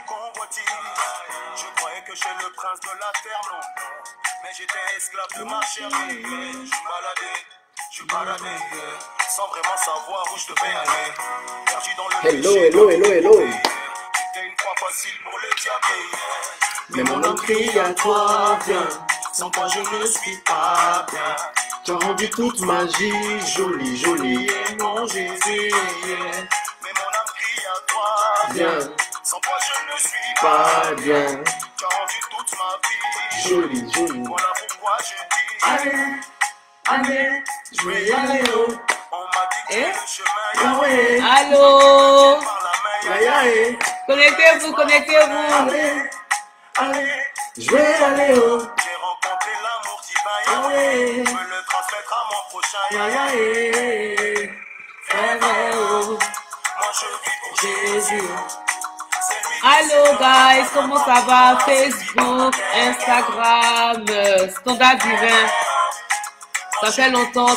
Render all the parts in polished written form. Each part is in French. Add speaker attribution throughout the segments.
Speaker 1: convoitise. Je croyais que j'étais le prince de la terre, non. Mais j'étais esclave de ma chérie. Je suis baladé, sans vraiment savoir où je devais aller. Perdu dans le
Speaker 2: Hello,
Speaker 1: péché,
Speaker 2: hello, hello, hello.
Speaker 1: c'était une croix facile pour le diable.
Speaker 2: Mais mon âme crie à toi, viens.
Speaker 1: Sans toi je ne suis pas bien.
Speaker 2: Tu as rendu toute ma vie jolie, jolie.
Speaker 1: Et mon Jésus, mais mon âme crie à toi,
Speaker 2: Viens,
Speaker 1: sans toi je ne suis
Speaker 2: pas bien.
Speaker 1: Tu as rendu toute ma vie
Speaker 2: Jolie, jolie.
Speaker 1: Voilà pourquoi je dis
Speaker 2: Allez, je vais y aller, oh.
Speaker 1: on m'a dit que le chemin
Speaker 2: Yahweh,
Speaker 3: Allô?
Speaker 1: par la main.
Speaker 2: Yahweh.
Speaker 3: Connectez-vous, connectez-vous.
Speaker 2: Allez, je vais y aller, oh.
Speaker 1: J'ai rencontré l'amour divin.
Speaker 2: Yahweh,
Speaker 1: Je veux le transmettre à mon prochain.
Speaker 2: Yahweh. Frère, oh.
Speaker 1: Moi je vis pour
Speaker 2: Jésus.
Speaker 1: c'est lui.
Speaker 3: Allô, guys, comment ça va? Facebook, Instagram, Standard Divin. Ça fait longtemps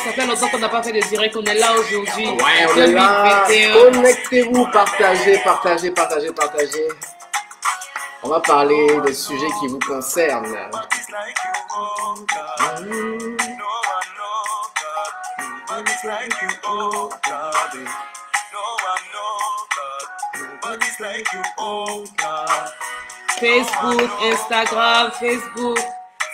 Speaker 3: qu'on n'a pas fait de direct. On est là aujourd'hui.
Speaker 2: Ouais, on est là.
Speaker 3: 2021.
Speaker 2: Connectez-vous, partagez. On va parler des sujets qui vous concernent.
Speaker 1: Nobody's like you, oh God. No one know God. Nobody's like you, oh God. No one know God. Nobody's like you, oh God.
Speaker 3: Facebook, Instagram, Facebook.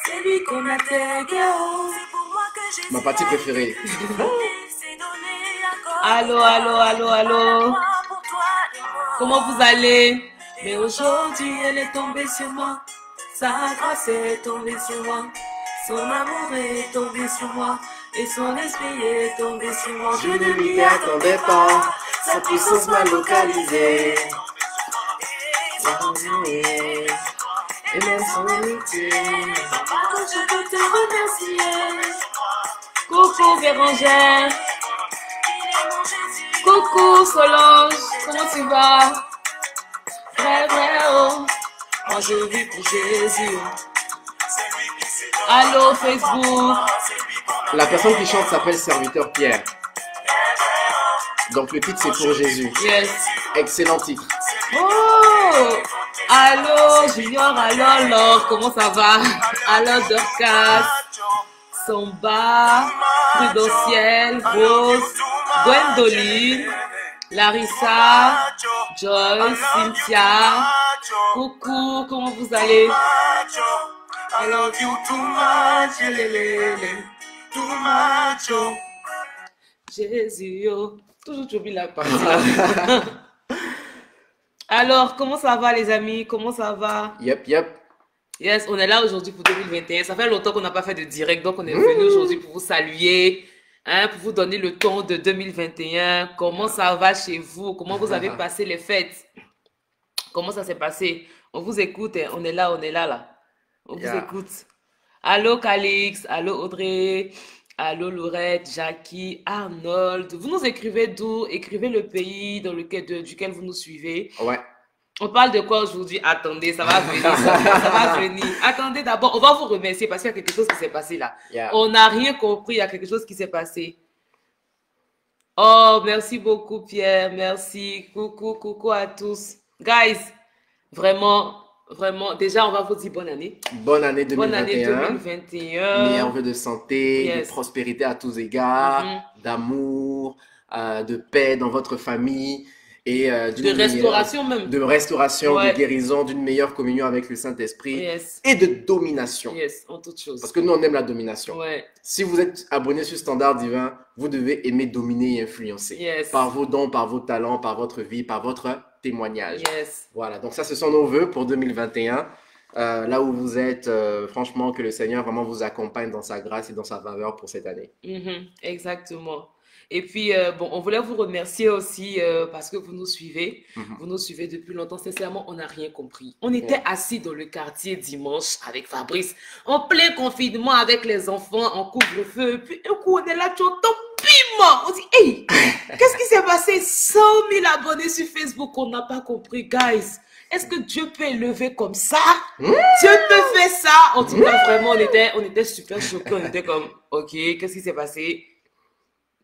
Speaker 4: C'est lui qu'on a tagué, oh. C'est pour moi que j'ai
Speaker 2: Ma partie préférée.
Speaker 4: c'est donné encore.
Speaker 3: Allô, allô, allô, allô.
Speaker 4: Moi pour toi et moi.
Speaker 3: Comment vous allez?
Speaker 4: Mais aujourd'hui elle est tombée sur moi. Sa grâce est tombée sur moi. Son amour est tombé sur moi. Et son esprit est tombé sur moi.
Speaker 2: Je ne m'y attendais pas. Sa puissance m'a localisé. Et même son amitié.
Speaker 4: Pardon, je veux te remercier.
Speaker 3: Coucou Bérangère.
Speaker 4: Il est mon Jésus.
Speaker 3: Coucou Solange. Comment tu vas?
Speaker 4: Vrai, vrai, oh. Moi je vis pour Jésus.
Speaker 3: Allô Facebook.
Speaker 2: La personne qui chante s'appelle Serviteur Pierre. Donc le titre c'est pour Jésus.
Speaker 3: Yes.
Speaker 2: Excellent titre.
Speaker 3: Oh. Allô Junior, allô Laure. Comment ça va? Allô Dorcas. Somba. Prudentiel. Rose. Gwendoline. Larissa. Joyce. Cynthia. Coucou, comment vous allez?
Speaker 1: I love you too much, lelele, too much, oh.
Speaker 3: Jésus, oh. Toujours tu oublies la partie. Alors, comment ça va les amis? Comment ça va?
Speaker 2: Yep.
Speaker 3: Yes, on est là aujourd'hui pour 2021. Ça fait longtemps qu'on n'a pas fait de direct, donc on est venu aujourd'hui pour vous saluer, hein, pour vous donner le ton de 2021. Comment ça va chez vous? Comment vous avez passé les fêtes? Comment ça s'est passé? On vous écoute, hein. On est là là. On vous écoute. Allô Calix, allô Audrey, allô Laurette, Jackie, Arnold. Vous nous écrivez d'où? Écrivez le pays duquel vous nous suivez.
Speaker 2: Ouais.
Speaker 3: On parle de quoi aujourd'hui? Attendez, ça va venir. Ça va venir. Attendez d'abord, on va vous remercier parce qu'il y a quelque chose qui s'est passé là.
Speaker 2: Yeah.
Speaker 3: On n'a rien compris, il y a quelque chose qui s'est passé. Oh, merci beaucoup Pierre, merci. Coucou à tous. Guys, vraiment, déjà on va vous dire bonne année.
Speaker 2: Bonne année 2021.
Speaker 3: Bonne année 2021.
Speaker 2: Meilleurs vœux de santé,
Speaker 3: Yes.
Speaker 2: de prospérité à tous égards, d'amour, de paix dans votre famille et
Speaker 3: De restauration même.
Speaker 2: de restauration,
Speaker 3: Ouais.
Speaker 2: de guérison, d'une meilleure communion avec le Saint-Esprit
Speaker 3: Yes.
Speaker 2: et de domination.
Speaker 3: Yes, en toute chose.
Speaker 2: Parce que nous, on aime la domination.
Speaker 3: Ouais.
Speaker 2: Si vous êtes abonné sur Standard Divin, vous devez aimer dominer et influencer.
Speaker 3: Yes.
Speaker 2: Par vos dons, par vos talents, par votre vie, par votre témoignage.
Speaker 3: Yes.
Speaker 2: Voilà, donc ça, ce sont nos vœux pour 2021. Là où vous êtes, franchement, que le Seigneur vraiment vous accompagne dans sa grâce et dans sa faveur pour cette année.
Speaker 3: Exactement. Et puis, bon, on voulait vous remercier aussi parce que vous nous suivez. Vous nous suivez depuis longtemps. Sincèrement, on n'a rien compris. On était assis dans le quartier dimanche avec Fabrice, en plein confinement avec les enfants, en couvre-feu. Puis, un coup, on est là, tu entends, bim! On dit, hey, qu'est-ce qui s'est passé? 100 000 abonnés sur Facebook, on n'a pas compris, guys. Est-ce que Dieu peut élever comme ça? Dieu peut faire ça? En tout cas, vraiment, on était super choqués. On était comme, ok, qu'est-ce qui s'est passé?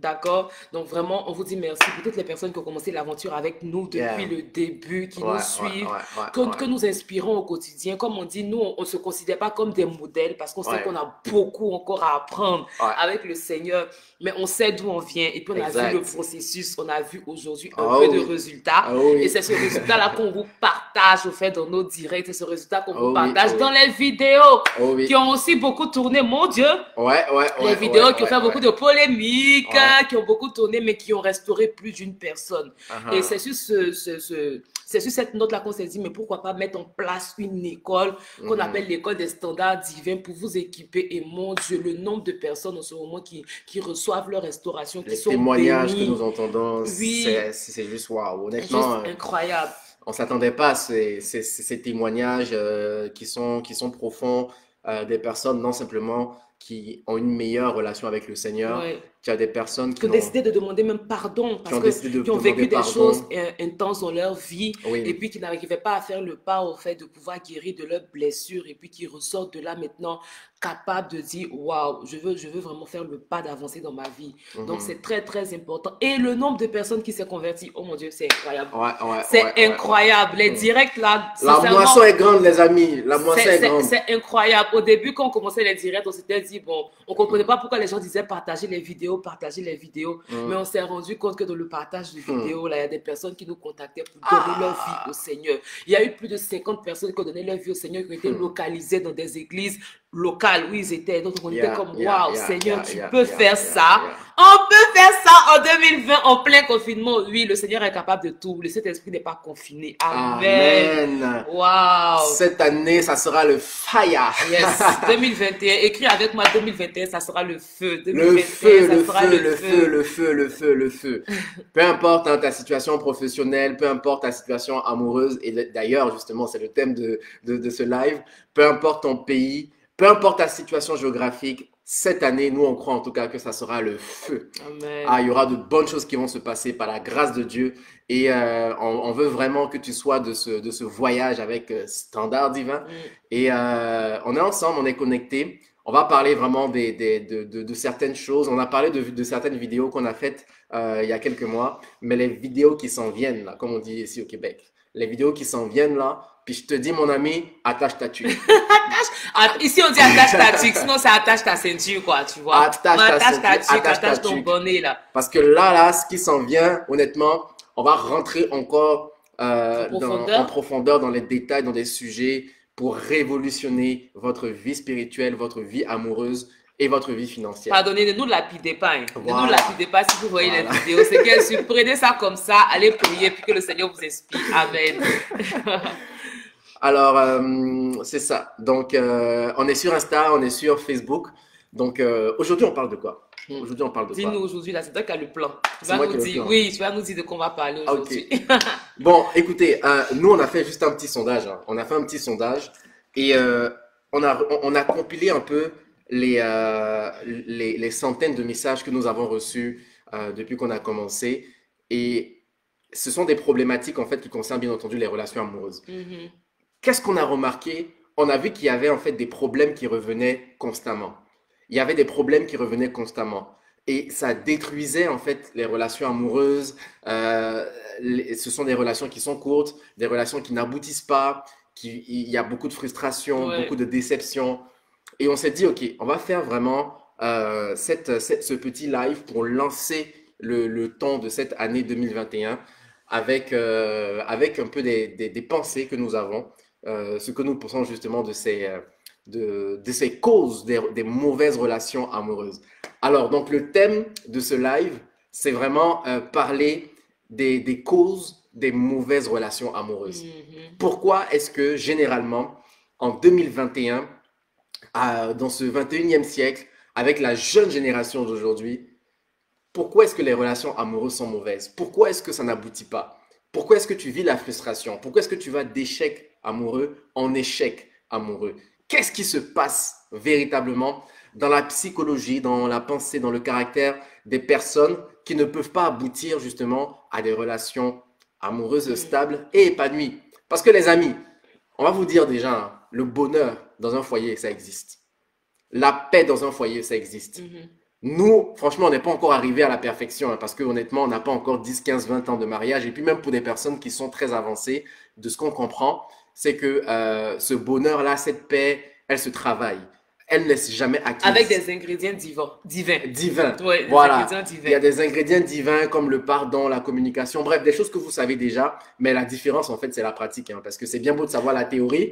Speaker 3: D'accord? Donc vraiment, on vous dit merci pour toutes les personnes qui ont commencé l'aventure avec nous depuis
Speaker 2: Yeah.
Speaker 3: le début, qui
Speaker 2: Ouais,
Speaker 3: nous
Speaker 2: ouais,
Speaker 3: suivent,
Speaker 2: ouais,
Speaker 3: que,
Speaker 2: ouais, ouais.
Speaker 3: que nous inspirons au quotidien. Comme on dit, nous, on ne se considère pas comme des modèles parce qu'on sait
Speaker 2: Ouais,
Speaker 3: qu'on a beaucoup encore à apprendre
Speaker 2: ouais.
Speaker 3: avec le Seigneur, mais on sait d'où on vient et puis on a vu le
Speaker 2: Exact.
Speaker 3: processus, on a vu aujourd'hui un peu
Speaker 2: Oh
Speaker 3: de
Speaker 2: oui.
Speaker 3: résultats
Speaker 2: Oh
Speaker 3: et
Speaker 2: oui.
Speaker 3: c'est ce résultat-là qu'on vous partage au fait dans nos directs, c'est ce résultat qu'on vous
Speaker 2: Oh oui,
Speaker 3: partage
Speaker 2: oh
Speaker 3: dans
Speaker 2: oui.
Speaker 3: les vidéos
Speaker 2: Oh
Speaker 3: qui
Speaker 2: oui.
Speaker 3: ont aussi beaucoup tourné, mon Dieu.
Speaker 2: Ouais, ouais,
Speaker 3: Les
Speaker 2: ouais,
Speaker 3: vidéos
Speaker 2: ouais,
Speaker 3: qui ont
Speaker 2: ouais,
Speaker 3: fait beaucoup
Speaker 2: ouais.
Speaker 3: de polémiques,
Speaker 2: Ouais.
Speaker 3: qui ont beaucoup tourné, mais qui ont restauré plus d'une personne. Et c'est
Speaker 2: Uh-huh.
Speaker 3: sur c'est sur cette note-là qu'on s'est dit, mais pourquoi pas mettre en place une école qu'on appelle l'école des standards divins pour vous équiper. Et mon Dieu, le nombre de personnes en ce moment qui reçoivent leur restauration, qui
Speaker 2: Les
Speaker 3: sont
Speaker 2: témoignages que
Speaker 3: bénies.
Speaker 2: nous entendons,
Speaker 3: Oui,
Speaker 2: c'est juste waouh.
Speaker 3: juste
Speaker 2: Honnêtement,
Speaker 3: incroyable.
Speaker 2: on s'attendait pas à ces témoignages qui sont profonds, des personnes non simplement qui ont une meilleure relation avec le Seigneur.
Speaker 3: Ouais.
Speaker 2: Tu as des personnes
Speaker 3: Qui ont décidé de demander même pardon
Speaker 2: qui
Speaker 3: parce
Speaker 2: ont
Speaker 3: que
Speaker 2: décidé de
Speaker 3: qui ont
Speaker 2: demander
Speaker 3: vécu des choses
Speaker 2: pardon.
Speaker 3: intenses dans leur vie et
Speaker 2: Oui,
Speaker 3: puis qui n'arrivaient pas à faire le pas au fait de pouvoir guérir de leurs blessures et puis qui ressortent de là maintenant capables de dire waouh, je veux vraiment faire le pas d'avancer dans ma vie. Donc c'est très très important. Et le nombre de personnes qui s'est converties, oh mon Dieu, c'est incroyable.
Speaker 2: ouais, ouais,
Speaker 3: C'est
Speaker 2: ouais, ouais,
Speaker 3: incroyable. Les
Speaker 2: ouais.
Speaker 3: directs là,
Speaker 2: La
Speaker 3: sincèrement,
Speaker 2: moisson est grande, les amis. La moisson est grande.
Speaker 3: c'est incroyable. Au début, quand on commençait les directs, on s'était dit, bon, on comprenait pas pourquoi les gens disaient partager les vidéos, partager les vidéos. Mais on s'est rendu compte que dans le partage de vidéos, là, il y a des personnes qui nous contactaient pour donner leur vie au Seigneur. Il y a eu plus de 50 personnes qui ont donné leur vie au Seigneur, qui ont été localisées dans des églises locales où ils étaient. Donc, on était
Speaker 2: Yeah,
Speaker 3: comme,
Speaker 2: yeah,
Speaker 3: waouh,
Speaker 2: yeah,
Speaker 3: Seigneur,
Speaker 2: yeah,
Speaker 3: tu
Speaker 2: yeah,
Speaker 3: peux
Speaker 2: yeah,
Speaker 3: faire
Speaker 2: yeah,
Speaker 3: ça.
Speaker 2: yeah.
Speaker 3: On peut faire ça en 2020, en plein confinement. Oui, le Seigneur est capable de tout. Le Saint-Esprit n'est pas confiné. Amen.
Speaker 2: Amen.
Speaker 3: Waouh.
Speaker 2: Cette année, ça sera le fire.
Speaker 3: Yes, 2021. Écris avec moi 2021, ça sera le feu.
Speaker 2: Le
Speaker 3: 2021,
Speaker 2: feu,
Speaker 3: ça
Speaker 2: le
Speaker 3: sera
Speaker 2: feu, le feu, le feu, le feu, le feu. Peu importe hein, ta situation professionnelle, peu importe ta situation amoureuse, et d'ailleurs, justement, c'est le thème de ce live, peu importe ton pays, peu importe ta situation géographique, cette année, nous, on croit en tout cas que ça sera le feu.
Speaker 3: Amen.
Speaker 2: Ah, il y aura de bonnes choses qui vont se passer par la grâce de Dieu. Et on veut vraiment que tu sois de ce voyage avec Standard Divin. Et on est ensemble, on est connectés. On va parler vraiment de certaines choses. On a parlé de certaines vidéos qu'on a faites il y a quelques mois. Mais les vidéos qui s'en viennent, là, comme on dit ici au Québec, les vidéos qui s'en viennent là, puis je te dis, mon ami, attache ta tuque.
Speaker 3: Ici, on dit attache ta tuque, sinon c'est attache ta ceinture, quoi, tu vois.
Speaker 2: Attache ta ceinture,
Speaker 3: ta tuque,
Speaker 2: attache ta
Speaker 3: attache ton
Speaker 2: tuque.
Speaker 3: bonnet, là.
Speaker 2: Parce que là, ce qui s'en vient, honnêtement, on va rentrer encore en profondeur dans les détails, dans des sujets pour révolutionner votre vie spirituelle, votre vie amoureuse et votre vie financière.
Speaker 3: Pardonnez, ne nous lapidez pas. Hein. Ne
Speaker 2: Voilà.
Speaker 3: nous lapidez pas si vous voyez
Speaker 2: Voilà.
Speaker 3: les vidéos. C'est que prenez ça comme ça, allez prier, puis que le Seigneur vous inspire. Amen.
Speaker 2: Alors, c'est ça. Donc, on est sur Insta, on est sur Facebook. Donc, aujourd'hui, on parle de quoi? Aujourd'hui, on parle de quoi?
Speaker 3: Dis-nous aujourd'hui, là, c'est toi qui as le plan. Tu
Speaker 2: C'est
Speaker 3: vas
Speaker 2: moi
Speaker 3: nous
Speaker 2: qui ai le
Speaker 3: dire,
Speaker 2: plan.
Speaker 3: oui, tu vas nous dire de quoi on va parler
Speaker 2: Ah, ok.
Speaker 3: aujourd'hui.
Speaker 2: Bon, écoutez, nous, on a fait juste un petit sondage. Hein. On a fait un petit sondage et on a compilé un peu les centaines de messages que nous avons reçus depuis qu'on a commencé. Et ce sont des problématiques, en fait, qui concernent, bien entendu, les relations amoureuses.
Speaker 3: Mhm.
Speaker 2: Qu'est-ce qu'on a remarqué? On a vu qu'il y avait, en fait, des problèmes qui revenaient constamment. Il y avait des problèmes qui revenaient constamment. Et ça détruisait, en fait, les relations amoureuses. Ce sont des relations qui sont courtes, des relations qui n'aboutissent pas, il y a beaucoup de frustration,
Speaker 3: Ouais.
Speaker 2: beaucoup de déception. Et on s'est dit, OK, on va faire vraiment ce petit live pour lancer le temps de cette année 2021 avec un peu des pensées que nous avons, ce que nous pensons justement de ces causes des mauvaises relations amoureuses. Alors, donc le thème de ce live, c'est vraiment parler des causes des mauvaises relations amoureuses.
Speaker 3: Mhm.
Speaker 2: Pourquoi est-ce que généralement, en 2021, dans ce 21e siècle, avec la jeune génération d'aujourd'hui, pourquoi est-ce que les relations amoureuses sont mauvaises? Pourquoi est-ce que ça n'aboutit pas? Pourquoi est-ce que tu vis la frustration? Pourquoi est-ce que tu vas d'échec amoureux en échec amoureux? Qu'est-ce qui se passe véritablement dans la psychologie, dans la pensée, dans le caractère des personnes qui ne peuvent pas aboutir justement à des relations amoureuses stables et épanouies? Parce que les amis, on va vous dire déjà, hein, le bonheur dans un foyer, ça existe. La paix dans un foyer, ça existe.
Speaker 3: Mhm.
Speaker 2: Nous, franchement, on n'est pas encore arrivé à la perfection, hein, parce que honnêtement, on n'a pas encore 10, 15, 20 ans de mariage. Et puis même pour des personnes qui sont très avancées, de ce qu'on comprend, c'est que ce bonheur-là, cette paix, elle se travaille. Elle ne laisse jamais acquise.
Speaker 3: Avec des ingrédients divins.
Speaker 2: Divin.
Speaker 3: Ouais, des
Speaker 2: Voilà.
Speaker 3: ingrédients divins.
Speaker 2: Il y a des ingrédients divins comme le pardon, la communication, bref, des choses que vous savez déjà. Mais la différence, en fait, c'est la pratique, hein, parce que c'est bien beau de savoir la théorie.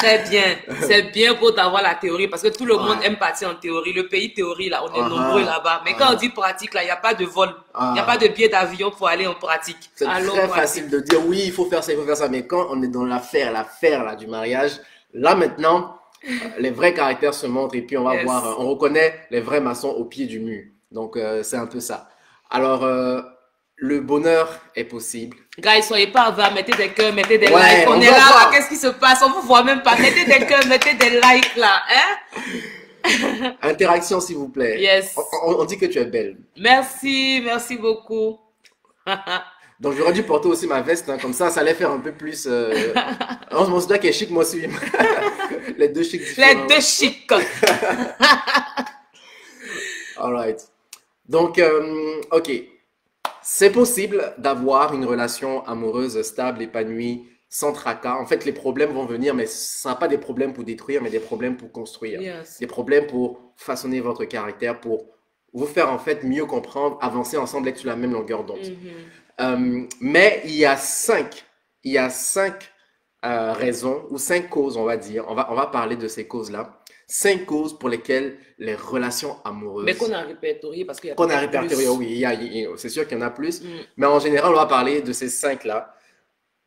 Speaker 3: Très bien. C'est bien beau d'avoir la théorie parce que tout le monde
Speaker 2: Ouais.
Speaker 3: aime partir en théorie. Le pays théorie, là, on est
Speaker 2: Ah,
Speaker 3: nombreux là-bas. Mais quand
Speaker 2: ah.
Speaker 3: on dit pratique, là, il n'y a pas de vol. Il n'y a
Speaker 2: Ah.
Speaker 3: pas de billet d'avion pour aller en pratique.
Speaker 2: C'est
Speaker 3: Allons
Speaker 2: très
Speaker 3: en pratique.
Speaker 2: facile de dire oui, il faut faire ça, il faut faire ça. Mais quand on est dans l'affaire là, du mariage, là maintenant, les vrais caractères se montrent et puis on va
Speaker 3: Yes.
Speaker 2: voir, on reconnaît les vrais maçons au pied du mur. Donc, c'est un peu ça. Alors, le bonheur est possible.
Speaker 3: Guys, soyez pas avares, mettez des cœurs, mettez des
Speaker 2: Ouais,
Speaker 3: likes.
Speaker 2: on
Speaker 3: On est
Speaker 2: va
Speaker 3: là,
Speaker 2: voir.
Speaker 3: qu'est-ce qui se passe? On vous voit même pas. Mettez des cœurs, mettez des likes là. Hein?
Speaker 2: Interaction, s'il vous plaît.
Speaker 3: Yes.
Speaker 2: On dit que tu es belle.
Speaker 3: Merci beaucoup.
Speaker 2: Donc, j'aurais dû porter aussi ma veste, hein, comme ça allait faire un peu plus. On se dit qu'elle est chic, moi aussi. Les deux chics
Speaker 3: Les
Speaker 2: différents.
Speaker 3: deux chics.
Speaker 2: Alright. Donc, ok. C'est possible d'avoir une relation amoureuse stable, épanouie, sans tracas. En fait, les problèmes vont venir, mais ce ne sont pas des problèmes pour détruire, mais des problèmes pour construire.
Speaker 3: Yes.
Speaker 2: Des problèmes pour façonner votre caractère, pour vous faire en fait mieux comprendre, avancer ensemble, être sur la même longueur d'onde. Mais il y a cinq raisons ou 5 causes, on va dire. On va parler de ces causes-là. 5 causes pour lesquelles les relations amoureuses.
Speaker 3: Mais qu'on a répertorié parce qu'il y a
Speaker 2: Qu'on a
Speaker 3: peut-être plus.
Speaker 2: répertorié, oui, c'est sûr qu'il y en a plus.
Speaker 3: Mm.
Speaker 2: Mais en général, on va parler de ces 5-là.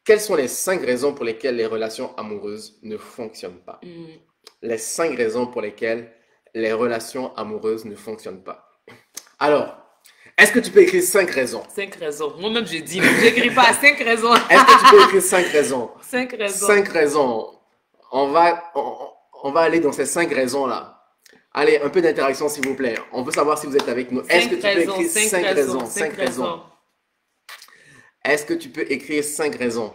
Speaker 2: Quelles sont les 5 raisons pour lesquelles les relations amoureuses ne fonctionnent pas?
Speaker 3: Mm.
Speaker 2: Les 5 raisons pour lesquelles les relations amoureuses ne fonctionnent pas. Alors, est-ce que tu peux écrire 5 raisons?
Speaker 3: 5 raisons. Moi-même, je dis, j'écris pas 5 raisons.
Speaker 2: Est-ce que tu peux écrire 5 raisons?
Speaker 3: 5 raisons.
Speaker 2: 5 raisons. On va aller dans ces 5 raisons-là. Allez, un peu d'interaction, s'il vous plaît. On veut savoir si vous êtes avec nous. Est-ce que tu peux écrire 5 raisons? 5 raisons. Est-ce que tu peux écrire 5 raisons?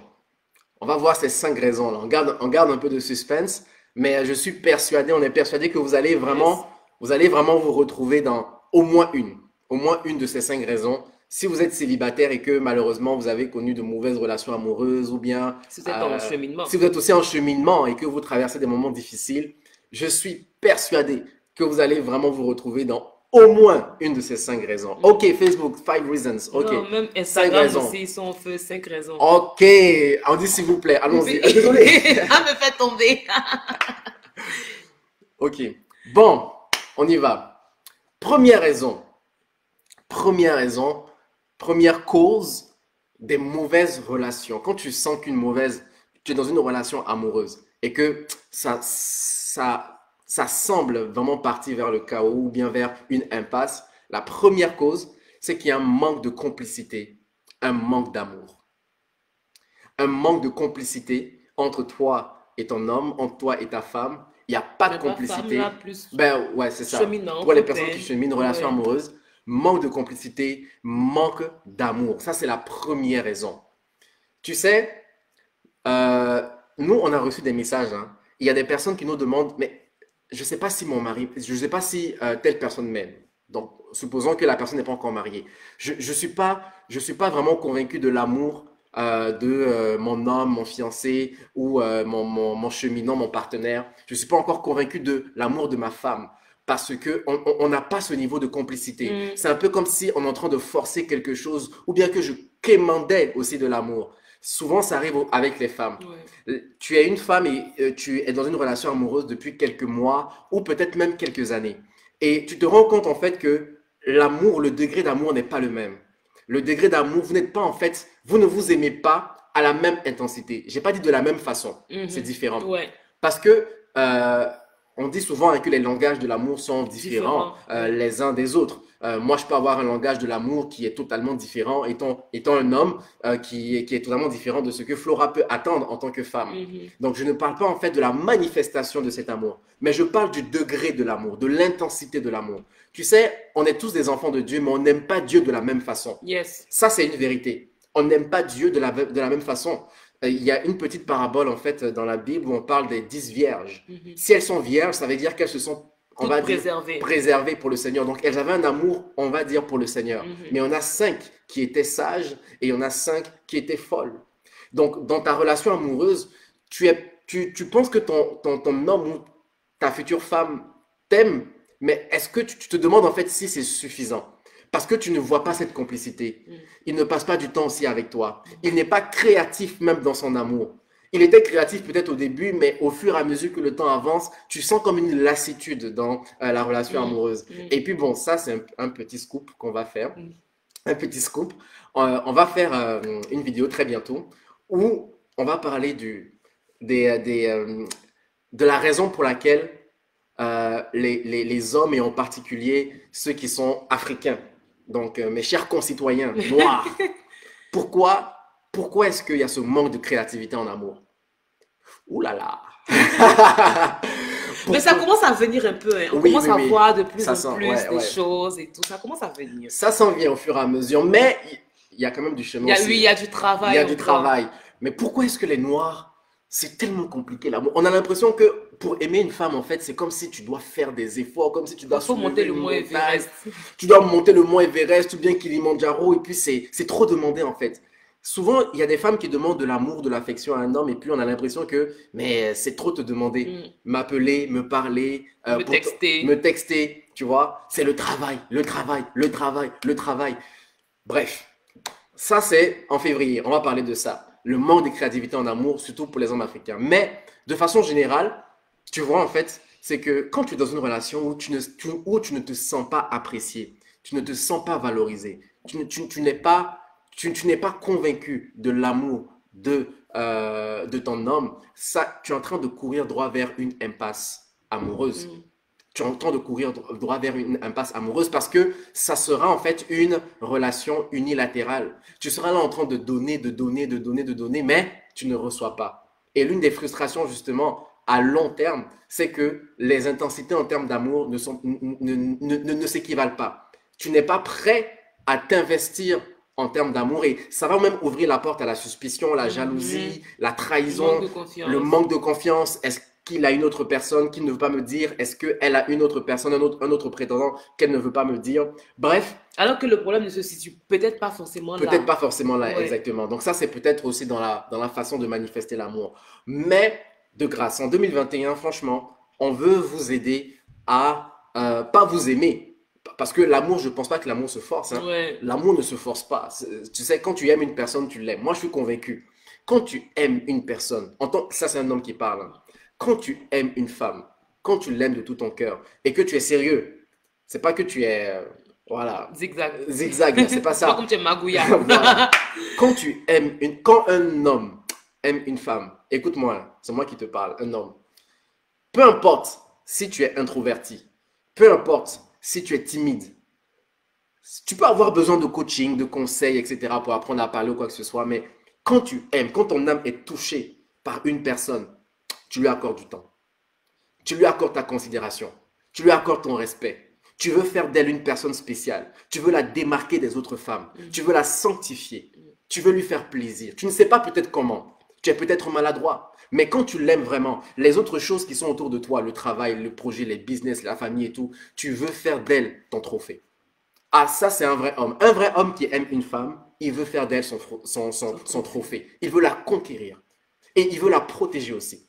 Speaker 2: On va voir ces 5 raisons-là. On garde un peu de suspense, mais je suis persuadé, on est persuadé que vous allez vraiment vous retrouver dans au moins une de ces 5 raisons. Si vous êtes célibataire et que malheureusement vous avez connu de mauvaises relations amoureuses ou bien
Speaker 3: Si vous êtes en cheminement.
Speaker 2: si vous êtes aussi en cheminement et que vous traversez des moments difficiles, je suis persuadé que vous allez vraiment vous retrouver dans au moins une de ces 5 raisons. Ok, Facebook, 5 reasons. Ok.
Speaker 3: Non, même
Speaker 2: 5
Speaker 3: Instagram
Speaker 2: raisons.
Speaker 3: aussi, ils sont en feu, 5 raisons.
Speaker 2: Ok, on dit s'il vous plaît, allons-y. Désolé.
Speaker 3: Ah, me fait tomber.
Speaker 2: Ok, bon, on y va. Première raison, première cause des mauvaises relations. Quand tu sens tu es dans une relation amoureuse et que ça semble vraiment partir vers le chaos ou bien vers une impasse, la première cause, c'est qu'il y a un manque de complicité, un manque d'amour. Un manque de complicité entre toi et ton homme, entre toi et ta femme. Il n'y a pas de complicité.
Speaker 3: Femme, là, plus
Speaker 2: Ben ouais, c'est ça.
Speaker 3: cheminant,
Speaker 2: Pour les
Speaker 3: peut-être.
Speaker 2: personnes qui cheminent une relation
Speaker 3: Ouais.
Speaker 2: amoureuse, manque de complicité, manque d'amour. Ça, c'est la première raison. Tu sais, nous, on a reçu des messages, hein. Il y a des personnes qui nous demandent, mais je ne sais pas si mon mari, je ne sais pas si telle personne m'aime. Donc, supposons que la personne n'est pas encore mariée. Je ne suis pas vraiment convaincu de l'amour de mon homme, mon fiancé ou mon cheminant, mon partenaire. Je ne suis pas encore convaincu de l'amour de ma femme parce que on n'a pas ce niveau de complicité.
Speaker 3: Mm.
Speaker 2: C'est un peu comme si on est en train de forcer quelque chose ou bien que je quémandais aussi de l'amour. Souvent, ça arrive avec les femmes.
Speaker 3: Ouais.
Speaker 2: Tu es une femme et tu es dans une relation amoureuse depuis quelques mois ou peut-être même quelques années. Et tu te rends compte en fait que l'amour, le degré d'amour n'est pas le même. Le degré d'amour, vous n'êtes pas en fait, vous ne vous aimez pas à la même intensité. J'ai pas dit de la même façon,
Speaker 3: Mhm.
Speaker 2: c'est différent.
Speaker 3: Ouais.
Speaker 2: Parce que on dit souvent hein, que les langages de l'amour sont différents
Speaker 3: Différents, ouais.
Speaker 2: les uns des autres. Moi, je peux avoir un langage de l'amour qui est totalement différent, étant un homme qui est totalement différent de ce que Flora peut attendre en tant que femme.
Speaker 3: Mhm.
Speaker 2: Donc, je ne parle pas en fait de la manifestation de cet amour, mais je parle du degré de l'amour, de l'intensité de l'amour. Tu sais, on est tous des enfants de Dieu, mais on n'aime pas Dieu de la même façon.
Speaker 3: Yes.
Speaker 2: Ça, c'est une vérité. On n'aime pas Dieu de la même façon. Il y a une petite parabole en fait dans la Bible où on parle des 10 vierges.
Speaker 3: Mhm.
Speaker 2: Si elles sont vierges, ça veut dire qu'elles se sont on va dire,
Speaker 3: préservé.
Speaker 2: préservées pour le Seigneur. Donc, elles avaient un amour, on va dire, pour le Seigneur. Mais on a 5 qui étaient sages et on a 5 qui étaient folles. Donc, dans ta relation amoureuse, tu penses que ton homme ou ta future femme t'aime, mais est-ce que tu te demandes en fait si c'est suffisant? Parce que tu ne vois pas cette complicité. Il ne passe pas du temps aussi avec toi. Il n'est pas créatif même dans son amour. Il était créatif peut-être au début, mais au fur et à mesure que le temps avance, tu sens comme une lassitude dans la relation amoureuse. Et puis bon, ça c'est un petit scoop qu'on va faire. Un petit scoop. On va faire une vidéo très bientôt où on va parler de la raison pour laquelle les hommes, et en particulier ceux qui sont africains, donc mes chers concitoyens noirs, pourquoi est-ce qu'il y a ce manque de créativité en amour? Ouh là là.
Speaker 3: Mais ça commence à venir un peu. Hein. On commence à voir de plus en plus des choses et tout. Ça commence à venir.
Speaker 2: Ça s'en vient au fur et à mesure, mais il y a quand même du chemin aussi.
Speaker 3: Oui, il y a du travail.
Speaker 2: Il y a du travail. Mais pourquoi est-ce que les Noirs, c'est tellement compliqué l'amour? On a l'impression que pour aimer une femme, en fait, c'est comme si tu dois faire des efforts, comme si tu dois
Speaker 3: monter le mont Everest.
Speaker 2: Tu dois monter le mont Everest ou bien Kilimandjaro, et puis c'est trop demandé, en fait. Souvent, il y a des femmes qui demandent de l'amour, de l'affection à un homme, et puis on a l'impression que, mais c'est trop te demander. M'appeler, me parler, me texter, tu vois. C'est le travail, le travail, le travail, le travail. Bref, ça c'est en février, on va parler de ça. Le manque de créativité en amour, surtout pour les hommes africains. Mais, de façon générale, tu vois, en fait, c'est que quand tu es dans une relation où tu ne te sens pas apprécié, tu ne te sens pas valorisé, tu n'es pas convaincu de l'amour de ton homme, ça, tu es en train de courir droit vers une impasse amoureuse. Tu es en train de courir droit vers une impasse amoureuse parce que ça sera en fait une relation unilatérale. Tu seras là en train de donner, mais tu ne reçois pas. Et l'une des frustrations justement à long terme, c'est que les intensités en termes d'amour ne s'équivalent pas. Tu n'es pas prêt à t'investir en termes d'amour et ça va même ouvrir la porte à la suspicion, la jalousie, la trahison, le manque de confiance. Est-ce qu'il a une autre personne qui ne veut pas me dire? Est-ce qu'elle a une autre personne, un autre prétendant qu'elle ne veut pas me dire? Bref.
Speaker 3: Alors que le problème ne se situe peut-être pas forcément là.
Speaker 2: Peut-être pas forcément là, exactement. Donc ça, c'est peut-être aussi dans la façon de manifester l'amour. Mais de grâce, en 2021, franchement, on veut vous aider à pas vous aimer. Parce que l'amour, je ne pense pas que l'amour se force. Hein. L'amour ne se force pas. Tu sais, quand tu aimes une personne, tu l'aimes. Moi, je suis convaincu. Quand tu aimes une personne, ça c'est un homme qui parle. Hein. Quand tu aimes une femme, quand tu l'aimes de tout ton cœur et que tu es sérieux, c'est pas que tu es voilà zigzag, c'est pas ça.
Speaker 3: Pas comme tu es magouilla.
Speaker 2: Voilà. Quand un homme aime une femme, écoute-moi, c'est moi qui te parle, un homme. Peu importe si tu es introverti, peu importe si tu es timide, tu peux avoir besoin de coaching, de conseils, etc. pour apprendre à parler ou quoi que ce soit, mais quand tu aimes, quand ton âme est touchée par une personne, tu lui accordes du temps. Tu lui accordes ta considération. Tu lui accordes ton respect. Tu veux faire d'elle une personne spéciale. Tu veux la démarquer des autres femmes. Tu veux la sanctifier. Tu veux lui faire plaisir. Tu ne sais pas peut-être comment. Tu es peut-être maladroit. Mais quand tu l'aimes vraiment, les autres choses qui sont autour de toi, le travail, le projet, les business, la famille et tout, tu veux faire d'elle ton trophée. Ah, ça, c'est un vrai homme. Un vrai homme qui aime une femme, il veut faire d'elle son trophée. Il veut la conquérir. Et il veut la protéger aussi.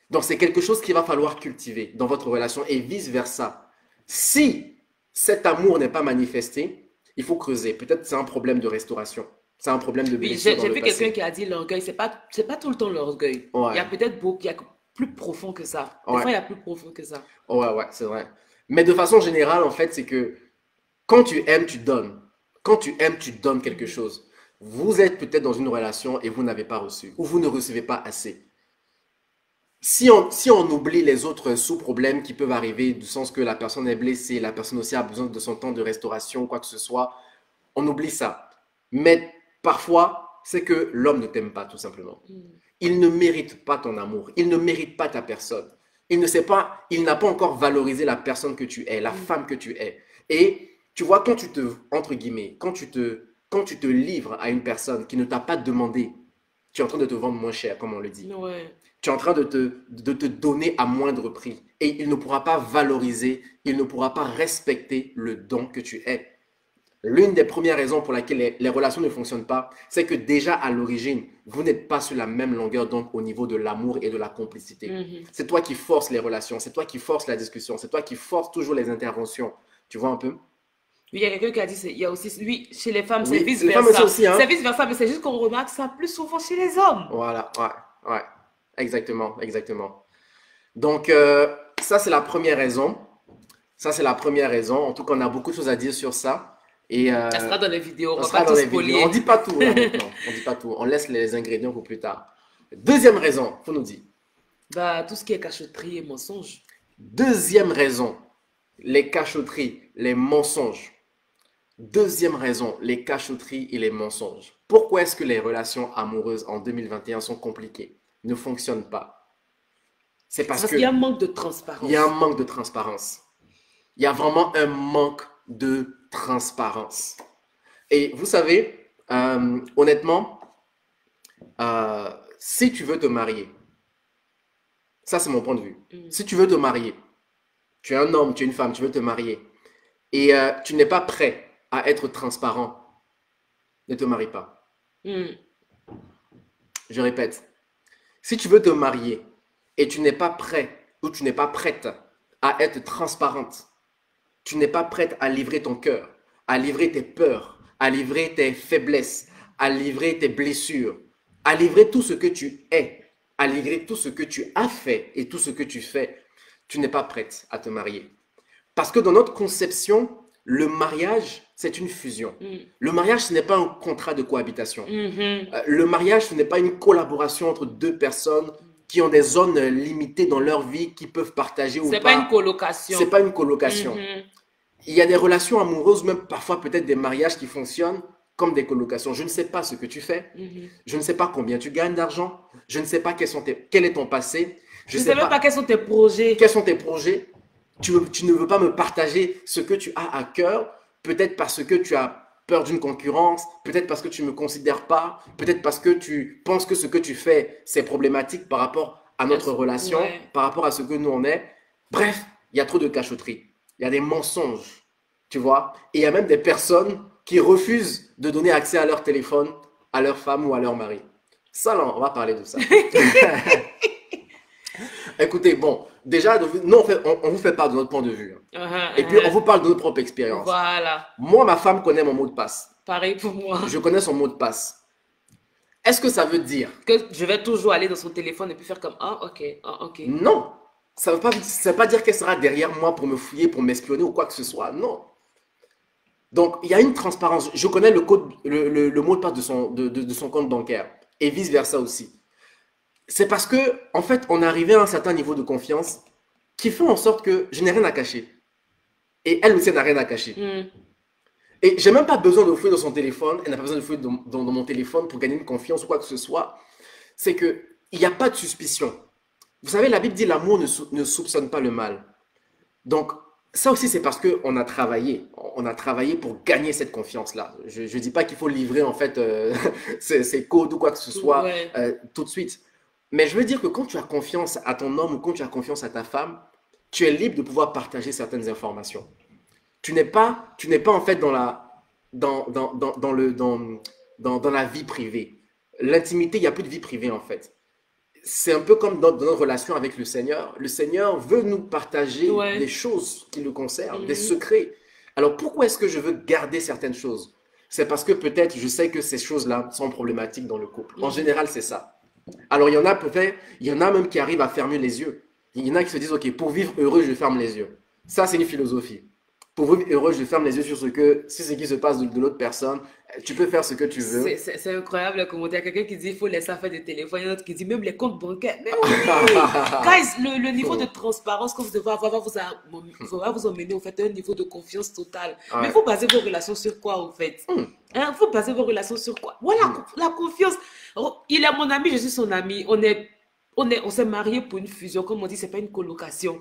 Speaker 2: Donc, c'est quelque chose qu'il va falloir cultiver dans votre relation et vice-versa. Si cet amour n'est pas manifesté, il faut creuser. Peut-être c'est un problème de restauration. C'est un problème de blessure dans le passé.
Speaker 3: J'ai vu quelqu'un qui a dit l'orgueil, c'est pas tout le temps l'orgueil. Il y a peut-être beaucoup, il y a plus profond que ça. Des fois, il y a plus profond que ça.
Speaker 2: Ouais, c'est vrai. Mais de façon générale, en fait, c'est que quand tu aimes, tu donnes. Quand tu aimes, tu donnes quelque chose. Vous êtes peut-être dans une relation et vous n'avez pas reçu. Ou vous ne recevez pas assez. Si on oublie les autres sous-problèmes qui peuvent arriver, du sens que la personne est blessée, la personne aussi a besoin de son temps de restauration, quoi que ce soit, on oublie ça. Mais parfois, c'est que l'homme ne t'aime pas, tout simplement. Il ne mérite pas ton amour. Il ne mérite pas ta personne. Il n'a pas encore valorisé la personne que tu es, la femme que tu es. Et tu vois, quand tu te, entre guillemets, quand tu te livres à une personne qui ne t'a pas demandé tu es en train de te vendre moins cher, comme on le dit.
Speaker 3: Ouais.
Speaker 2: Tu es en train de te donner à moindre prix. Et il ne pourra pas valoriser, il ne pourra pas respecter le don que tu es. L'une des premières raisons pour laquelle les relations ne fonctionnent pas, c'est que déjà à l'origine, vous n'êtes pas sur la même longueur d'onde au niveau de l'amour et de la complicité. C'est toi qui forces les relations, c'est toi qui forces la discussion, c'est toi qui forces toujours les interventions. Tu vois un peu?
Speaker 3: Oui, il y a quelqu'un qui a dit, il y a aussi, oui, chez les femmes,
Speaker 2: Oui,
Speaker 3: c'est
Speaker 2: les femmes
Speaker 3: vice-versa.
Speaker 2: aussi, hein.
Speaker 3: C'est vice-versa, mais c'est juste qu'on remarque ça plus souvent chez les hommes.
Speaker 2: Voilà, ouais, exactement, exactement. Donc, ça, c'est la première raison. Ça, c'est la première raison. En tout cas, on a beaucoup de choses à dire sur ça. Et,
Speaker 3: Ça sera dans les vidéos, on
Speaker 2: on
Speaker 3: va
Speaker 2: sera
Speaker 3: pas
Speaker 2: dans
Speaker 3: tout
Speaker 2: les vidéos.
Speaker 3: spolier.
Speaker 2: On dit pas tout là, maintenant. On dit pas tout. On laisse les ingrédients pour plus tard. Deuxième raison, faut nous dire.
Speaker 3: Bah, tout ce qui est cachotterie et mensonge.
Speaker 2: Deuxième raison, les cachotteries, les mensonges. Deuxième raison, les cachotteries et les mensonges. Pourquoi est-ce que les relations amoureuses en 2021 sont compliquées, ne fonctionnent pas? C'est parce
Speaker 3: Parce
Speaker 2: que
Speaker 3: qu'il y a un manque de transparence.
Speaker 2: il y a un manque de transparence. Il y a vraiment un manque de transparence. Et vous savez, honnêtement, si tu veux te marier, ça c'est mon point de vue. Si tu veux te marier, tu es un homme, tu es une femme, tu veux te marier, et tu n'es pas prêt à être transparent, ne te marie pas. Je répète, si tu veux te marier et tu n'es pas prêt ou tu n'es pas prête à être transparente, tu n'es pas prête à livrer ton cœur, à livrer tes peurs, à livrer tes faiblesses, à livrer tes blessures, à livrer tout ce que tu es, à livrer tout ce que tu as fait et tout ce que tu fais, tu n'es pas prête à te marier. Parce que dans notre conception, le mariage, c'est une fusion. Le mariage, ce n'est pas un contrat de cohabitation. Le mariage, ce n'est pas une collaboration entre deux personnes qui ont des zones limitées dans leur vie, qui peuvent partager ou pas.
Speaker 3: C'est pas une colocation.
Speaker 2: C'est pas une colocation. Il y a des relations amoureuses, même parfois peut-être des mariages qui fonctionnent comme des colocations. Je ne sais pas ce que tu fais. Je ne sais pas combien tu gagnes d'argent. Je ne sais pas quel est ton passé.
Speaker 3: Je ne sais même pas quels sont tes projets.
Speaker 2: Quels sont tes projets? Tu ne veux pas me partager ce que tu as à cœur, peut-être parce que tu as peur d'une concurrence, peut-être parce que tu ne me considères pas, peut-être parce que tu penses que ce que tu fais, c'est problématique par rapport à notre relation, par rapport à ce que nous on est. Bref, il y a trop de cachotterie, il y a des mensonges, tu vois. Et il y a même des personnes qui refusent de donner accès à leur téléphone à leur femme ou à leur mari. Ça, là, on va parler de ça. Écoutez, bon, déjà, nous, on vous fait part de notre point de vue. Et puis, on vous parle de notre propre expérience.
Speaker 3: Voilà.
Speaker 2: Moi, ma femme connaît mon mot de passe.
Speaker 3: Pareil pour moi.
Speaker 2: Je connais son mot de passe. Est-ce que ça veut dire
Speaker 3: que je vais toujours aller dans son téléphone et puis faire comme « Ah, ok, ah, ok ».
Speaker 2: Non. Ça veut pas dire qu'elle sera derrière moi pour me fouiller, pour m'espionner ou quoi que ce soit. Non. Donc, il y a une transparence. Je connais le mot de passe de son compte bancaire. Et vice-versa aussi. C'est parce que, en fait, on est arrivé à un certain niveau de confiance qui fait en sorte que je n'ai rien à cacher. Et elle aussi n'a rien à cacher. Et j'ai même pas besoin de fouiller dans son téléphone. Elle n'a pas besoin de fouiller dans mon téléphone pour gagner une confiance ou quoi que ce soit. C'est qu'il n'y a pas de suspicion. Vous savez, la Bible dit l'amour ne soupçonne pas le mal. Donc, ça aussi, c'est parce qu'on a travaillé. On a travaillé pour gagner cette confiance-là. Je ne dis pas qu'il faut livrer, en fait, ces codes ou quoi que ce soit tout de suite. Mais je veux dire que quand tu as confiance à ton homme ou quand tu as confiance à ta femme, tu es libre de pouvoir partager certaines informations. Tu n'es pas en fait dans la vie privée. L'intimité, il n'y a plus de vie privée en fait. C'est un peu comme dans notre relation avec le Seigneur. Le Seigneur veut nous partager des choses qui le concernent, des secrets. Alors pourquoi est-ce que je veux garder certaines choses? C'est parce que peut-être je sais que ces choses-là sont problématiques dans le couple. En général, c'est ça. Alors, il y en a même qui arrivent à fermer les yeux. Il y en a qui se disent, ok, pour vivre heureux, je ferme les yeux. Ça, c'est une philosophie. Pour vivre heureux, je ferme les yeux sur ce qui se passe de l'autre personne. Tu peux faire ce que tu veux.
Speaker 3: C'est incroyable le commentaire. Quelqu'un qui dit, il faut laisser faire des téléphones. Il y en a d'autres qui dit, même les comptes bancaires. Mais oui, guys, le niveau de transparence que vous devez avoir va vous emmener au fait un niveau de confiance totale. Mais vous basez vos relations sur quoi, au fait? Vous basez vos relations sur quoi? Voilà, la confiance. Il est mon ami, je suis son ami. On s'est mariés pour une fusion. Comme on dit, c'est pas une colocation.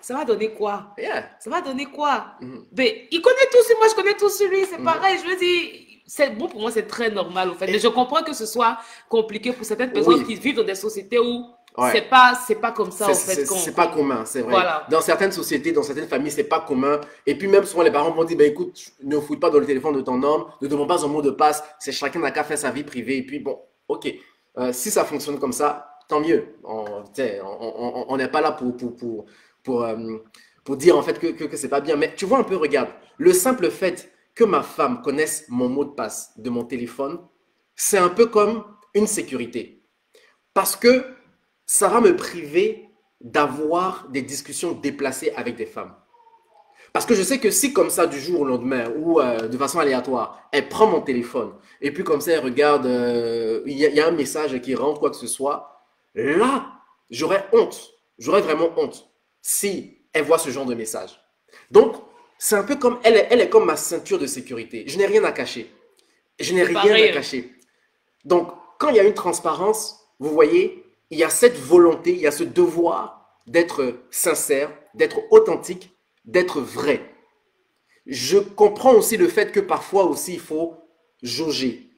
Speaker 3: Ça va donner quoi? Ça va donner quoi? Mais il connaît tout sur moi, je connais tout sur lui. C'est pareil, je veux dire, c'est bon pour moi, c'est très normal, au fait. Mais je comprends que ce soit compliqué pour certaines personnes qui vivent dans des sociétés où c'est pas comme ça, au fait.
Speaker 2: C'est pas commun, c'est vrai.
Speaker 3: Voilà.
Speaker 2: Dans certaines sociétés, dans certaines familles, c'est pas commun. Et puis même souvent, les parents vont dire, ben écoute, ne fouille pas dans le téléphone de ton homme, ne demande pas un mot de passe, c'est chacun n'a qu'à faire sa vie privée. Et puis bon, ok, si ça fonctionne comme ça, tant mieux. On n'est pas là pour dire en fait que c'est pas bien. Mais tu vois un peu, regarde, le simple fait que ma femme connaisse mon mot de passe de mon téléphone, c'est un peu comme une sécurité. Parce que ça va me priver d'avoir des discussions déplacées avec des femmes. Parce que je sais que si comme ça, du jour au lendemain, ou de façon aléatoire, elle prend mon téléphone, et puis comme ça, elle regarde, il y a un message qui rentre, quoi que ce soit, là, j'aurais honte. J'aurais vraiment honte si elle voit ce genre de message. Donc, c'est un peu comme, elle est comme ma ceinture de sécurité. Je n'ai rien à cacher. Je n'ai rien à cacher. Donc, quand il y a une transparence, vous voyez, il y a cette volonté, il y a ce devoir d'être sincère, d'être authentique, d'être vrai. Je comprends aussi le fait que parfois aussi, il faut jauger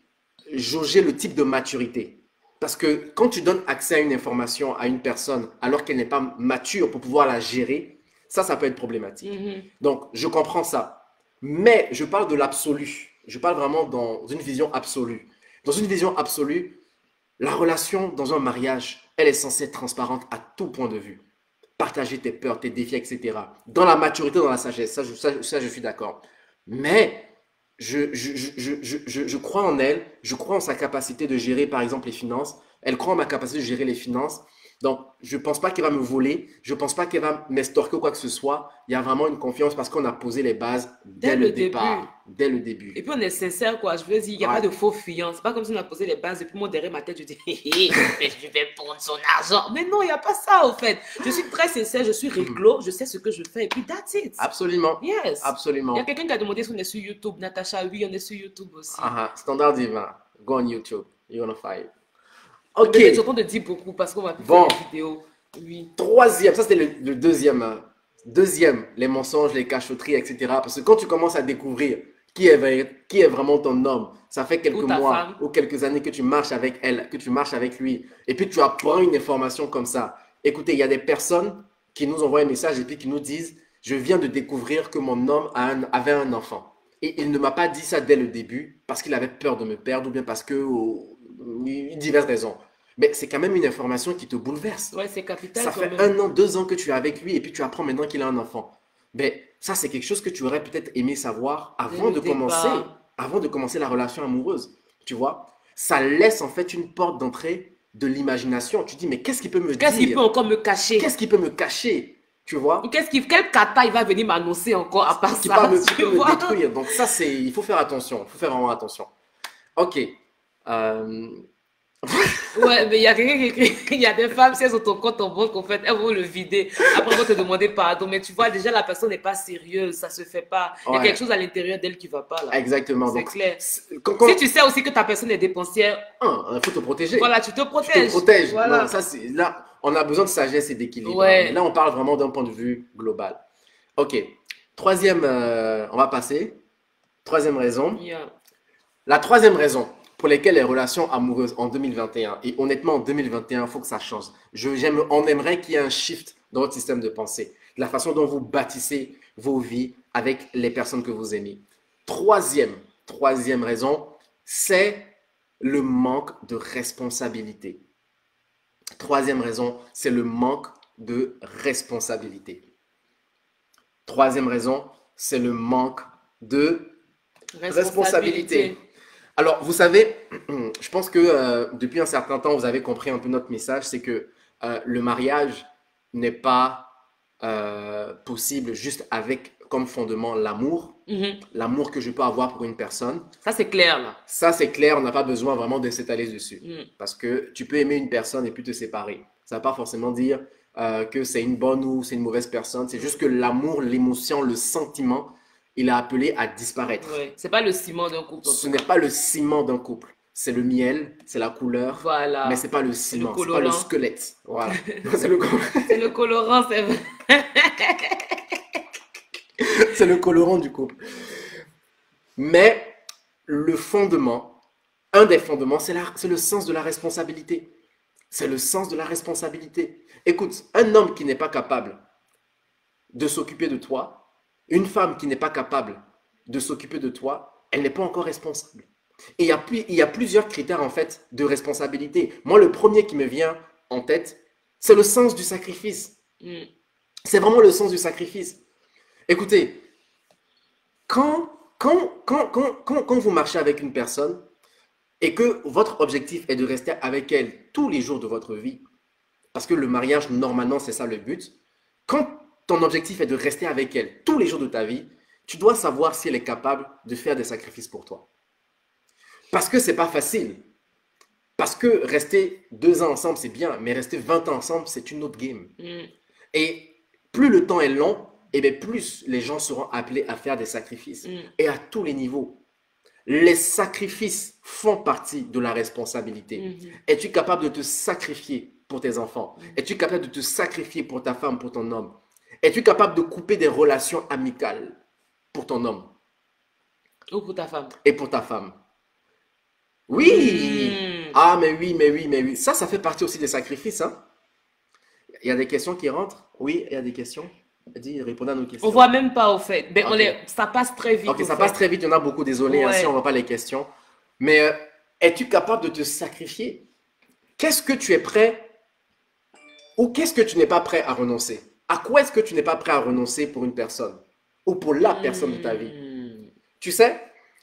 Speaker 2: le type de maturité. Parce que quand tu donnes accès à une information à une personne alors qu'elle n'est pas mature pour pouvoir la gérer, ça peut être problématique. Donc, je comprends ça. Mais je parle de l'absolu. Je parle vraiment dans une vision absolue. Dans une vision absolue, la relation dans un mariage, elle est censée être transparente à tout point de vue. Partager tes peurs, tes défis, etc. Dans la maturité, dans la sagesse, ça je suis d'accord. Mais je crois en elle, je crois en sa capacité de gérer, par exemple, les finances. Elle croit en ma capacité de gérer les finances. Donc, je ne pense pas qu'elle va me voler, je ne pense pas qu'elle va m'estorquer ou quoi que ce soit. Il y a vraiment une confiance parce qu'on a posé les bases dès le départ. Dès le début.
Speaker 3: Et puis, on est sincère, quoi. Je veux dire, il n'y a pas de faux fuyants. C'est pas comme si on a posé les bases et puis moi, derrière ma tête, je dis, je vais prendre son argent. Mais non, il n'y a pas ça, au fait. Je suis très sincère, je suis réglo, je sais ce que je fais et puis that's it.
Speaker 2: Absolument.
Speaker 3: Yes.
Speaker 2: Absolument.
Speaker 3: Il y a quelqu'un qui a demandé si on est sur YouTube. Natacha, oui, on est sur YouTube aussi.
Speaker 2: Standard divin. Go on YouTube. You're gonna find. Ok.
Speaker 3: Je suis en train de dire beaucoup parce qu'on va faire des vidéos. Oui.
Speaker 2: Troisième, ça c'était le deuxième. Deuxième, les mensonges, les cachotteries, etc. Parce que quand tu commences à découvrir qui est vraiment ton homme, ça fait quelques mois ou quelques années que tu marches avec elle, que tu marches avec lui, et puis tu apprends une information comme ça. Écoutez, il y a des personnes qui nous envoient un message et puis qui nous disent « Je viens de découvrir que mon homme avait un enfant. » Et il ne m'a pas dit ça dès le début parce qu'il avait peur de me perdre ou bien parce que diverses raisons. Mais c'est quand même une information qui te bouleverse.
Speaker 3: Ouais, c'est capital.
Speaker 2: Ça fait 1 an, 2 ans que tu es avec lui et puis tu apprends maintenant qu'il a un enfant. Mais ça, c'est quelque chose que tu aurais peut-être aimé savoir avant de commencer la relation amoureuse. Tu vois, ça laisse en fait une porte d'entrée de l'imagination. Tu dis, mais qu'est-ce qu'il peut me dire?
Speaker 3: Qu'est-ce qu'il peut encore me cacher?
Speaker 2: Qu'est-ce qu'il peut me cacher? Tu vois?
Speaker 3: Quel kata il va venir m'annoncer encore à part ça?
Speaker 2: Qui peut me détruire. Donc ça, il faut faire attention. Il faut faire vraiment attention. Ok.
Speaker 3: Ouais, mais il y a quelqu'un qui écrit, il y a des femmes, si elles ont ton compte en banque, en fait, elles vont le vider. Après, elles vont te demander pardon. Mais tu vois, déjà, la personne n'est pas sérieuse, ça se fait pas. Il y a quelque chose à l'intérieur d'elle qui va pas, là.
Speaker 2: Exactement.
Speaker 3: C'est clair. Si tu sais aussi que ta personne est dépensière,
Speaker 2: il faut te protéger.
Speaker 3: Voilà, tu te protèges.
Speaker 2: Tu te protèges.
Speaker 3: Voilà.
Speaker 2: Non, ça, là, on a besoin de sagesse et d'équilibre.
Speaker 3: Ouais.
Speaker 2: Là, on parle vraiment d'un point de vue global. Ok. Troisième, on va passer. Troisième raison.
Speaker 3: Yeah.
Speaker 2: La troisième raison pour lesquelles les relations amoureuses en 2021, et honnêtement en 2021, il faut que ça change. On aimerait qu'il y ait un shift dans votre système de pensée, de la façon dont vous bâtissez vos vies avec les personnes que vous aimez. Troisième raison, c'est le manque de responsabilité. Troisième raison, c'est le manque de responsabilité. Troisième raison, c'est le manque de responsabilité. Alors, vous savez, je pense que depuis un certain temps, vous avez compris un peu notre message, c'est que le mariage n'est pas possible juste avec comme fondement l'amour, l'amour que je peux avoir pour une personne.
Speaker 3: Ça, c'est clair, là.
Speaker 2: Ça, c'est clair, on n'a pas besoin vraiment de s'étaler dessus. Parce que tu peux aimer une personne et puis te séparer. Ça ne veut pas forcément dire que c'est une bonne ou c'est une mauvaise personne. C'est juste que l'amour, l'émotion, le sentiment, il est appelé à disparaître.
Speaker 3: Ouais. Ce n'est pas le ciment d'un couple.
Speaker 2: Ce n'est pas le ciment d'un couple. C'est le miel, c'est la couleur,
Speaker 3: voilà.
Speaker 2: Mais ce n'est pas le ciment, ce n'est pas le squelette. Voilà.
Speaker 3: C'est le colorant, c'est vrai.
Speaker 2: C'est le colorant du couple. Mais le fondement, un des fondements, c'est le sens de la responsabilité. C'est le sens de la responsabilité. Écoute, un homme qui n'est pas capable de s'occuper de toi, une femme qui n'est pas capable de s'occuper de toi, elle n'est pas encore responsable. Et il y a plusieurs critères en fait de responsabilité. Moi, le premier qui me vient en tête, c'est le sens du sacrifice.
Speaker 3: Mm.
Speaker 2: C'est vraiment le sens du sacrifice. Écoutez, quand vous marchez avec une personne et que votre objectif est de rester avec elle tous les jours de votre vie, parce que le mariage, normalement, c'est ça le but, quand ton objectif est de rester avec elle tous les jours de ta vie, tu dois savoir si elle est capable de faire des sacrifices pour toi. Parce que c'est pas facile. Parce que rester 2 ans ensemble, c'est bien, mais rester 20 ans ensemble, c'est une autre game.
Speaker 3: Mm.
Speaker 2: Et plus le temps est long, et bien plus les gens seront appelés à faire des sacrifices.
Speaker 3: Mm.
Speaker 2: Et à tous les niveaux. Les sacrifices font partie de la responsabilité.
Speaker 3: Mhm.
Speaker 2: Es-tu capable de te sacrifier pour tes enfants? Es-tu capable de te sacrifier pour ta femme, pour ton homme? Es-tu capable de couper des relations amicales pour ton homme
Speaker 3: Ou pour ta femme.
Speaker 2: et pour ta femme? Oui!
Speaker 3: Mm.
Speaker 2: Ah, mais oui, mais oui, mais oui. Ça fait partie aussi des sacrifices, hein? Il y a des questions qui rentrent? Oui, il y a des questions. Dis, répondez à nos questions.
Speaker 3: On voit même pas au fait. Ben,
Speaker 2: Ok.
Speaker 3: ça passe très vite.
Speaker 2: Ok,
Speaker 3: au
Speaker 2: ça
Speaker 3: fait.
Speaker 2: passe très vite, il y en a beaucoup, désolé, hein,
Speaker 3: Ouais.
Speaker 2: si on ne voit pas les questions. Mais es-tu capable de te sacrifier? Qu'est-ce que tu es prêt ou qu'est-ce que tu n'es pas prêt à renoncer? À quoi est-ce que tu n'es pas prêt à renoncer pour une personne ou pour la personne de ta vie?
Speaker 3: Mm.
Speaker 2: Tu sais,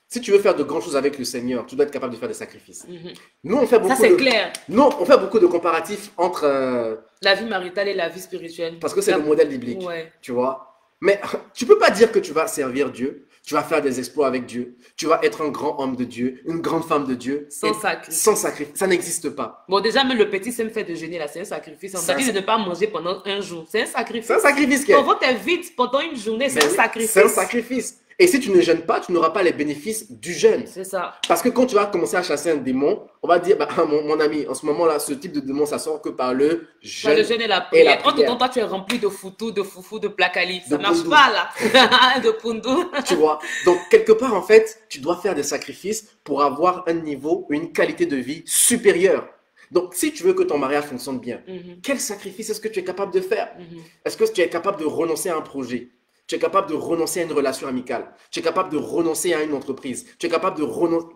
Speaker 2: si tu veux faire de grandes choses avec le Seigneur, tu dois être capable de faire des sacrifices.
Speaker 3: Mhm.
Speaker 2: Nous, on fait
Speaker 3: Ça,
Speaker 2: beaucoup
Speaker 3: c'est
Speaker 2: de,
Speaker 3: clair.
Speaker 2: nous, on fait beaucoup de comparatifs entre
Speaker 3: La vie maritale et la vie spirituelle.
Speaker 2: parce que c'est le modèle biblique,
Speaker 3: Ouais.
Speaker 2: tu vois. Mais tu peux pas dire que tu vas servir Dieu, tu vas faire des exploits avec Dieu, tu vas être un grand homme de Dieu, une grande femme de Dieu,
Speaker 3: Sans
Speaker 2: et-
Speaker 3: sacrifice.
Speaker 2: sans sacrifice. Ça n'existe pas.
Speaker 3: Bon, déjà, même le petit fait de jeûner, là, c'est un sacrifice. On
Speaker 2: Ça,
Speaker 3: t'a dit
Speaker 2: c'est-
Speaker 3: de ne pas manger pendant un jour. C'est un sacrifice.
Speaker 2: C'est un sacrifice qui est.
Speaker 3: Ton ventre est vide pendant une journée, c'est
Speaker 2: Mais
Speaker 3: un
Speaker 2: oui,
Speaker 3: sacrifice.
Speaker 2: c'est un sacrifice. Et si tu ne jeûnes pas, tu n'auras pas les bénéfices du jeûne.
Speaker 3: C'est ça.
Speaker 2: Parce que quand tu vas commencer à chasser un démon, on va dire, bah, mon ami, en ce moment-là, ce type de démon, ça sort que par le
Speaker 3: Par le
Speaker 2: jeûne.
Speaker 3: jeûne et la
Speaker 2: et
Speaker 3: prière.
Speaker 2: la
Speaker 3: Entre
Speaker 2: prière.
Speaker 3: temps, toi, tu es rempli de foutou, de foufou, de placali. Ça
Speaker 2: De
Speaker 3: marche
Speaker 2: pundou.
Speaker 3: pas, là. De pundou.
Speaker 2: Tu vois. Donc, quelque part, en fait, tu dois faire des sacrifices pour avoir un niveau, une qualité de vie supérieure. Donc, si tu veux que ton mariage fonctionne bien,
Speaker 3: Mhm.
Speaker 2: quel sacrifice est-ce que tu es capable de faire?
Speaker 3: Mhm.
Speaker 2: Est-ce que tu es capable de renoncer à un projet? Tu es capable de renoncer à une relation amicale? Tu es capable de renoncer à une entreprise? Tu es capable de renoncer...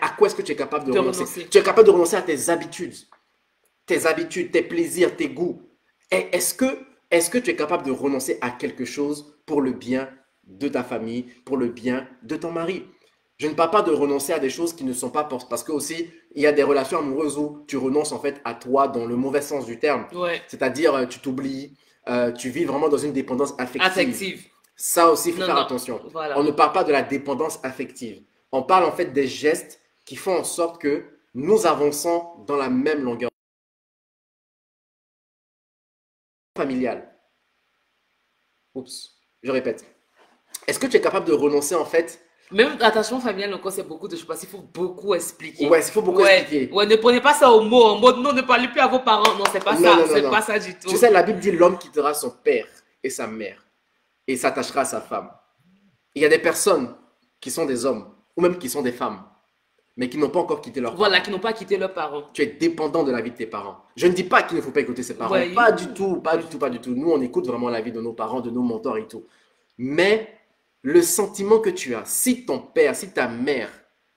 Speaker 2: À quoi est-ce que tu es capable de
Speaker 3: De
Speaker 2: renoncer?
Speaker 3: renoncer.
Speaker 2: Tu es capable de renoncer à tes habitudes, tes plaisirs, tes goûts. Et est-ce que tu es capable de renoncer à quelque chose pour le bien de ta famille, pour le bien de ton mari? Je ne parle pas de renoncer à des choses qui ne sont pas parce que aussi il y a des relations amoureuses où tu renonces en fait à toi dans le mauvais sens du terme.
Speaker 3: Ouais.
Speaker 2: C'est-à-dire tu t'oublies, tu vis vraiment dans une dépendance affective.
Speaker 3: Affective.
Speaker 2: Ça aussi, il faut
Speaker 3: Non,
Speaker 2: faire
Speaker 3: non.
Speaker 2: attention.
Speaker 3: Voilà.
Speaker 2: On ne parle pas de la dépendance affective. On parle en fait des gestes qui font en sorte que nous avançons dans la même longueur familiale. Oups, je répète. Est-ce que tu es capable de renoncer en fait?
Speaker 3: Même l'attachement familial, encore, c'est beaucoup de choses. Parce qu'il faut beaucoup expliquer.
Speaker 2: Ouais, il faut beaucoup
Speaker 3: Ouais.
Speaker 2: expliquer.
Speaker 3: Ouais, ne prenez pas ça au mot. En mode, non, ne parlez plus à vos parents. Non, c'est pas
Speaker 2: Non,
Speaker 3: ça.
Speaker 2: non, non,
Speaker 3: C'est
Speaker 2: non.
Speaker 3: pas ça du tout.
Speaker 2: Tu sais, la Bible dit l'homme quittera son père et sa mère et s'attachera à sa femme. Il y a des personnes qui sont des hommes ou même qui sont des femmes, mais qui n'ont pas encore quitté leur
Speaker 3: Voilà,
Speaker 2: parents.
Speaker 3: qui n'ont pas quitté leurs parents.
Speaker 2: Tu es dépendant de la vie de tes parents. Je ne dis pas qu'il ne faut pas écouter ses parents.
Speaker 3: Ouais.
Speaker 2: Pas du tout, pas du tout, pas du tout. Nous, on écoute vraiment la vie de nos parents, de nos mentors et tout. Mais le sentiment que tu as, si ton père, si ta mère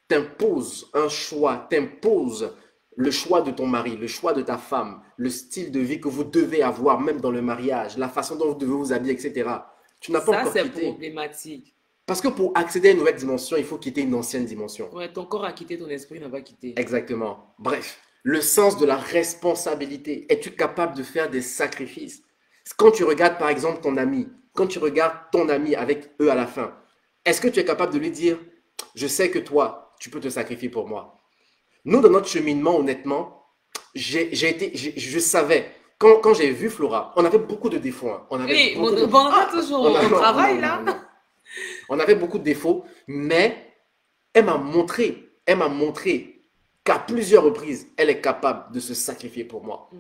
Speaker 2: t'impose un choix, t'impose le choix de ton mari, le choix de ta femme, le style de vie que vous devez avoir, même dans le mariage, la façon dont vous devez vous habiller, etc. Tu n'as pas
Speaker 3: Ça,
Speaker 2: encore
Speaker 3: c'est
Speaker 2: quitté.
Speaker 3: problématique.
Speaker 2: Parce que pour accéder à une nouvelle dimension, il faut quitter une ancienne dimension.
Speaker 3: Ouais, ton corps a quitté, ton esprit n'a pas quitté.
Speaker 2: Exactement. Bref, le sens de la responsabilité. Es-tu capable de faire des sacrifices? Quand tu regardes par exemple ton ami, quand tu regardes ton ami avec eux à la fin, est-ce que tu es capable de lui dire, je sais que toi, tu peux te sacrifier pour moi? Nous, dans notre cheminement, honnêtement, je savais, quand j'ai vu Flora, on avait beaucoup de défauts. Hein. On avait
Speaker 3: Oui,
Speaker 2: beaucoup de-
Speaker 3: bon, on a toujours, on
Speaker 2: non,
Speaker 3: travaille
Speaker 2: non,
Speaker 3: là.
Speaker 2: non, non. On avait beaucoup de défauts, mais elle m'a montré qu'à plusieurs reprises, elle est capable de se sacrifier pour moi.
Speaker 3: Mm.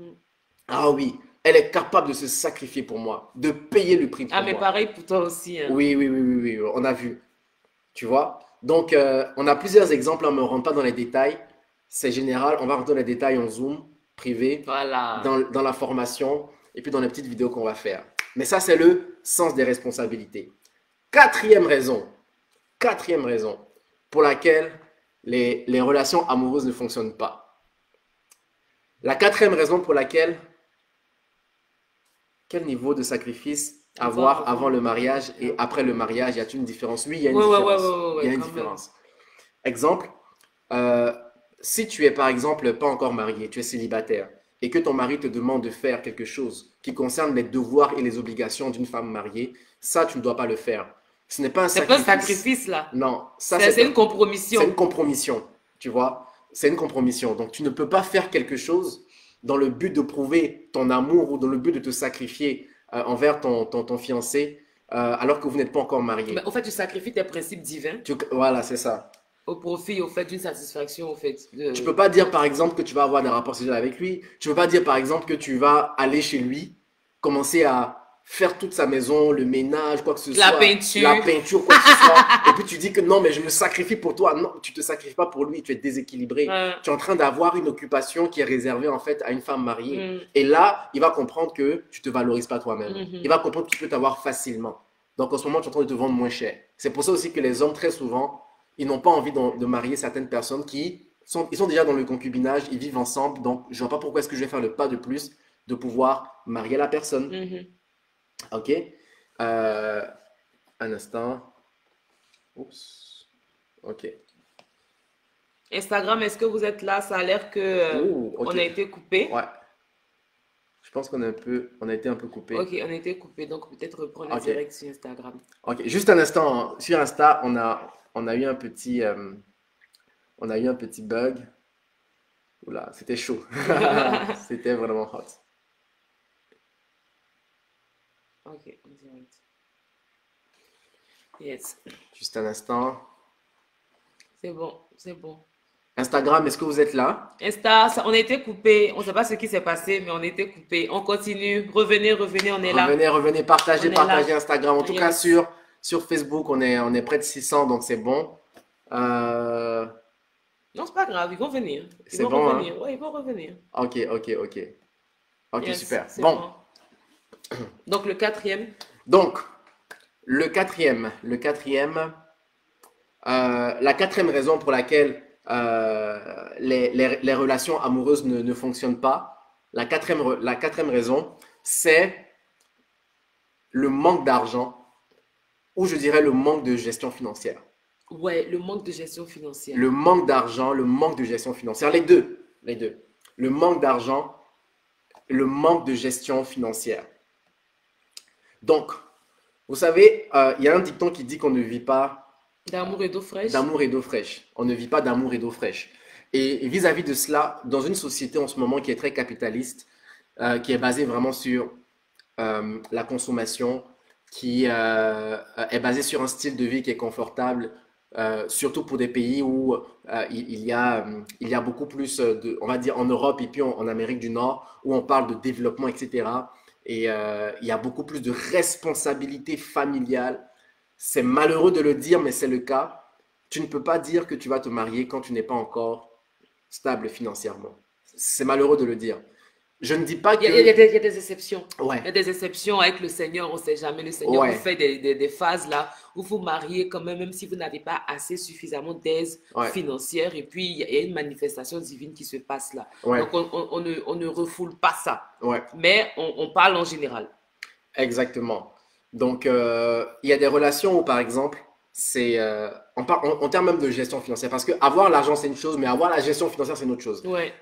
Speaker 2: Ah oui, elle est capable de se sacrifier pour moi, de payer le prix pour
Speaker 3: Ah, mais
Speaker 2: moi.
Speaker 3: pareil pour toi aussi. Hein.
Speaker 2: Oui, oui, oui, oui, oui, on a vu. Tu vois? Donc, on a plusieurs exemples, on ne me rentre pas dans les détails. C'est général, on va rentrer dans les détails en Zoom, privé,
Speaker 3: Voilà.
Speaker 2: dans la formation et puis dans les petites vidéos qu'on va faire. Mais ça, c'est le sens des responsabilités. Quatrième raison pour laquelle les relations amoureuses ne fonctionnent pas. La quatrième raison pour laquelle, quel niveau de sacrifice avoir avant le mariage et après le mariage, y a-t-il une différence? Oui, il y a une différence. Il y a une différence. Exemple, si tu es par exemple pas encore marié, tu es célibataire et que ton mari te demande de faire quelque chose qui concerne les devoirs et les obligations d'une femme mariée, ça, tu ne dois pas le faire. Ce n'est pas un
Speaker 3: C'est pas
Speaker 2: sacrifice.
Speaker 3: un sacrifice, là.
Speaker 2: Non, ça
Speaker 3: C'est une compromission.
Speaker 2: C'est une compromission, tu vois. C'est une compromission. Donc, tu ne peux pas faire quelque chose dans le but de prouver ton amour ou dans le but de te sacrifier envers ton fiancé alors que vous n'êtes pas encore marié.
Speaker 3: Mais, au fait, tu sacrifies tes principes divins
Speaker 2: Voilà, c'est ça.
Speaker 3: au profit, au fait, d'une satisfaction, au fait.
Speaker 2: Tu peux pas dire, par exemple, que tu vas avoir des rapports sexuels avec lui. Tu peux pas dire, par exemple, que tu vas aller chez lui, commencer à faire toute sa maison, le ménage, quoi que ce soit.
Speaker 3: La peinture.
Speaker 2: La peinture, quoi que ce soit. Et puis tu dis que non, mais je me sacrifie pour toi. Non, tu te sacrifies pas pour lui, tu es déséquilibré. Tu es en train d'avoir une occupation qui est réservée en fait à une femme mariée. Et là, il va comprendre que tu te valorises pas toi-même. Il va comprendre qu'il peut t'avoir facilement. Donc en ce moment, tu es en train de te vendre moins cher. C'est pour ça aussi que les hommes, très souvent, ils n'ont pas envie de marier certaines personnes ils sont déjà dans le concubinage, ils vivent ensemble. Donc, je ne vois pas pourquoi est-ce que je vais faire le pas de plus de pouvoir marier la personne. Ok. Un instant. Oups. Ok.
Speaker 3: Instagram, est-ce que vous êtes là? Ça a l'air que
Speaker 2: Ok.
Speaker 3: on a été coupé.
Speaker 2: Ouais. Je pense qu'on a été un peu coupé.
Speaker 3: Ok, on a été coupé, donc peut-être reprendre le
Speaker 2: Ok.
Speaker 3: direct sur Instagram.
Speaker 2: Ok. Juste un instant. Sur Insta, on a eu un petit bug. Oula, c'était chaud. C'était vraiment hot.
Speaker 3: Ok, en direct. Yes,
Speaker 2: Juste un instant.
Speaker 3: c'est bon, c'est bon.
Speaker 2: Instagram, est-ce que vous êtes là?
Speaker 3: Insta, on a été coupé. On ne sait pas ce qui s'est passé, mais on a été coupé. On continue. Revenez, on est là.
Speaker 2: Revenez, partagez
Speaker 3: On est là.
Speaker 2: Instagram. En tout cas,
Speaker 3: Yes.
Speaker 2: sur Facebook, on est près de 600, donc c'est bon.
Speaker 3: Non, c'est pas grave, ils vont venir. Ils
Speaker 2: C'est
Speaker 3: vont
Speaker 2: bon,
Speaker 3: revenir. Ouais, ils vont revenir.
Speaker 2: Ok. Ok,
Speaker 3: Yes,
Speaker 2: super.
Speaker 3: c'est
Speaker 2: Bon,
Speaker 3: Donc, le quatrième.
Speaker 2: donc, la quatrième raison pour laquelle les relations amoureuses ne fonctionnent pas, la quatrième raison, c'est le manque d'argent ou je dirais le manque de gestion financière.
Speaker 3: Ouais, le manque de gestion financière.
Speaker 2: Le manque d'argent, le manque de gestion financière, les deux. Le manque d'argent, le manque de gestion financière. Donc, vous savez, il y a un dicton qui dit qu'on ne vit pas
Speaker 3: D'amour et d'eau fraîche.
Speaker 2: d'amour et d'eau fraîche. On ne vit pas d'amour et d'eau fraîche. Et vis-à-vis de cela, dans une société en ce moment qui est très capitaliste, qui est basée vraiment sur la consommation, qui est basée sur un style de vie qui est confortable, surtout pour des pays où il y a beaucoup plus on va dire en Europe et puis en Amérique du Nord, où on parle de développement, etc. Et il y a beaucoup plus de responsabilités familiales. C'est malheureux de le dire, mais c'est le cas. Tu ne peux pas dire que tu vas te marier quand tu n'es pas encore stable financièrement. C'est malheureux de le dire. Je ne dis pas que...
Speaker 3: Il y a des exceptions.
Speaker 2: Ouais.
Speaker 3: Il y a des exceptions avec le Seigneur, on ne sait jamais. Le Seigneur
Speaker 2: Ouais.
Speaker 3: vous fait des phases là où vous mariez quand même si vous n'avez pas assez suffisamment d'aise
Speaker 2: Ouais.
Speaker 3: financière. Et puis, il y a une manifestation divine qui se passe là.
Speaker 2: Ouais.
Speaker 3: Donc, on ne refoule pas ça.
Speaker 2: Ouais.
Speaker 3: Mais on parle en général.
Speaker 2: Exactement. Donc, il y a des relations où, par exemple, on termes même de gestion financière. Parce que avoir l'argent, c'est une chose, mais avoir la gestion financière, c'est une autre chose.
Speaker 3: Ouais.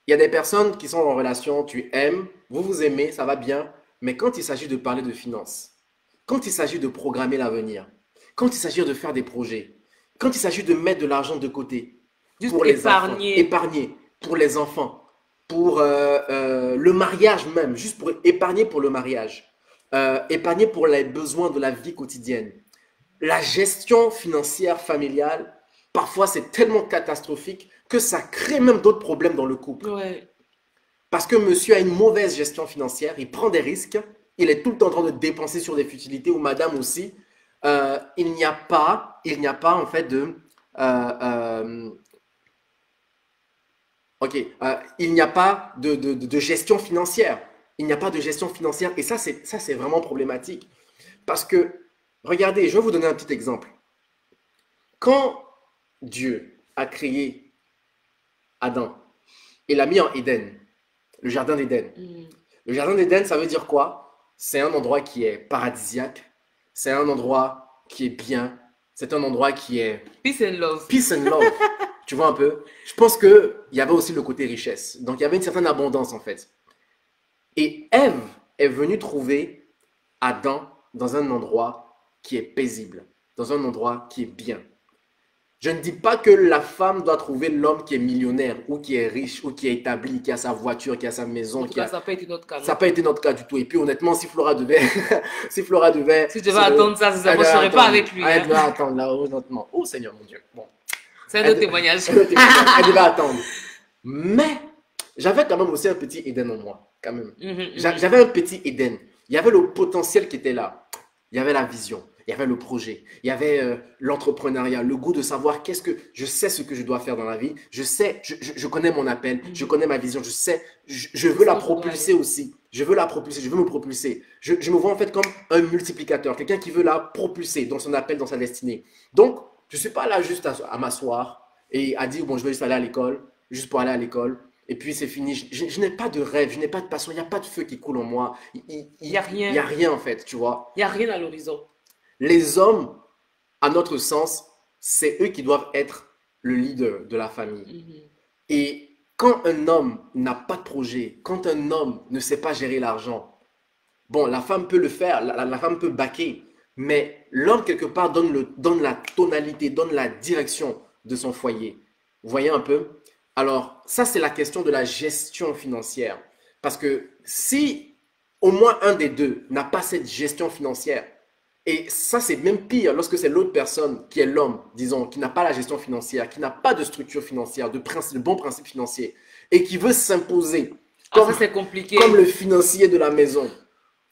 Speaker 2: Il y a des personnes qui sont en relation, tu aimes, vous vous aimez, ça va bien, mais quand il s'agit de parler de finances, quand il s'agit de programmer l'avenir, quand il s'agit de faire des projets, quand il s'agit de mettre de l'argent de côté,
Speaker 3: Juste
Speaker 2: pour les
Speaker 3: épargner.
Speaker 2: enfants, épargner pour les enfants, pour le mariage même, juste pour épargner pour le mariage, épargner pour les besoins de la vie quotidienne. La gestion financière familiale, parfois c'est tellement catastrophique que ça crée même d'autres problèmes dans le couple.
Speaker 3: Ouais.
Speaker 2: Parce que monsieur a une mauvaise gestion financière, il prend des risques, il est tout le temps en train de dépenser sur des futilités, ou madame aussi. Il n'y a pas en fait il n'y a pas de gestion financière. Il n'y a pas de gestion financière. Et ça, c'est vraiment problématique. Parce que, regardez, je vais vous donner un petit exemple. Quand Dieu a créé Adam, il l'a mis en Éden, le jardin d'Éden. Le jardin d'Éden, ça veut dire quoi? C'est un endroit qui est paradisiaque. C'est un endroit qui est bien. C'est un endroit qui est...
Speaker 3: Peace and love.
Speaker 2: Peace and love. Tu vois un peu? Je pense qu'il y avait aussi le côté richesse. Donc, il y avait une certaine abondance, en fait. Et Ève est venue trouver Adam dans un endroit qui est paisible, dans un endroit qui est bien. Je ne dis pas que la femme doit trouver l'homme qui est millionnaire ou qui est riche ou qui est établi, qui a sa voiture, qui a sa maison.
Speaker 3: En tout cas, ça n'a pas été notre cas.
Speaker 2: Ça n'a pas été notre cas du tout. Et puis honnêtement, si Flora devait...
Speaker 3: Si tu devais attendre ça, moi, je ne serais pas avec lui.
Speaker 2: Elle devait attendre là, honnêtement. Oh Seigneur mon Dieu. Bon.
Speaker 3: C'est un autre témoignage.
Speaker 2: Elle devait attendre. Mais j'avais quand même aussi un petit Éden en moi. Quand même. J'avais un petit Éden. Il y avait le potentiel qui était là. Il y avait la vision. Il y avait le projet, il y avait l'entrepreneuriat, le goût de savoir je sais ce que je dois faire dans la vie, je connais mon appel, je connais ma vision, je veux la propulser aussi, je veux me propulser. Je me vois en fait comme un multiplicateur, quelqu'un qui veut la propulser dans son appel, dans sa destinée. Donc, je ne suis pas là juste à m'asseoir et à dire, bon, je vais juste aller à l'école, juste pour aller à l'école. Et puis c'est fini. Je n'ai pas de rêve, je n'ai pas de passion, il n'y a pas de feu qui coule en moi. Il
Speaker 3: n'y a rien.
Speaker 2: Il n'y a rien en fait, tu vois.
Speaker 3: Il n'y a rien à l'horizon.
Speaker 2: Les hommes, à notre sens, c'est eux qui doivent être le leader de la famille. Et quand un homme n'a pas de projet, quand un homme ne sait pas gérer l'argent, bon, la femme peut le faire, la femme peut baquer, mais l'homme, quelque part, donne la tonalité, donne la direction de son foyer. Vous voyez un peu? Alors, ça, c'est la question de la gestion financière. Parce que si au moins un des deux n'a pas cette gestion financière, et ça, c'est même pire lorsque c'est l'autre personne qui est l'homme, disons, qui n'a pas la gestion financière, qui n'a pas de structure financière, de bons principes financiers, et qui veut s'imposer comme, comme le financier de la maison.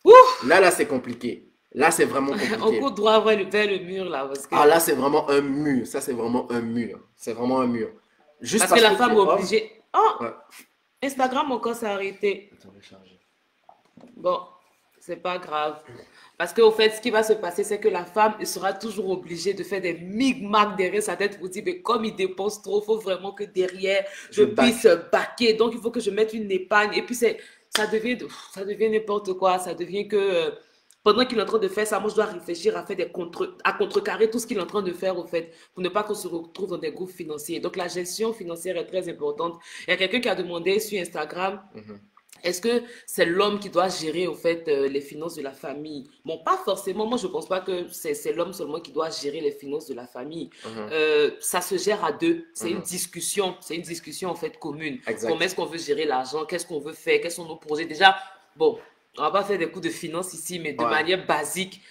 Speaker 2: Ouf! Là, c'est compliqué. Là, c'est vraiment compliqué.
Speaker 3: On court droit vers le mur, là. Parce que...
Speaker 2: Ah, là, c'est vraiment un mur. Ça, c'est vraiment un mur. C'est vraiment un mur.
Speaker 3: Juste parce que la femme est obligée... Oh! Ouais. Instagram, encore, s'est arrêté.
Speaker 2: Attends, recharger.
Speaker 3: Bon, c'est pas grave. Parce qu'au fait, ce qui va se passer, c'est que la femme sera toujours obligée de faire des micmacs derrière sa tête pour dire, mais comme il dépense trop, il faut vraiment que derrière, je puisse baquer. Donc, il faut que je mette une épargne. Et puis, ça devient n'importe quoi. Ça devient que pendant qu'il est en train de faire ça, moi, je dois réfléchir à faire à contrecarrer tout ce qu'il est en train de faire, au fait, pour ne pas qu'on se retrouve dans des groupes financiers. Donc, la gestion financière est très importante. Il y a quelqu'un qui a demandé sur Instagram... Est-ce que c'est l'homme qui doit gérer, au fait, les finances de la famille? Bon, pas forcément. Moi, je ne pense pas que c'est l'homme seulement qui doit gérer les finances de la famille. Ça se gère à deux. C'est une discussion. C'est une discussion, en fait, commune. Exact. Comment est-ce qu'on veut gérer l'argent? Qu'est-ce qu'on veut faire? Quels sont nos projets? Déjà, bon, on ne va pas faire des cours de finance ici, mais de manière basique,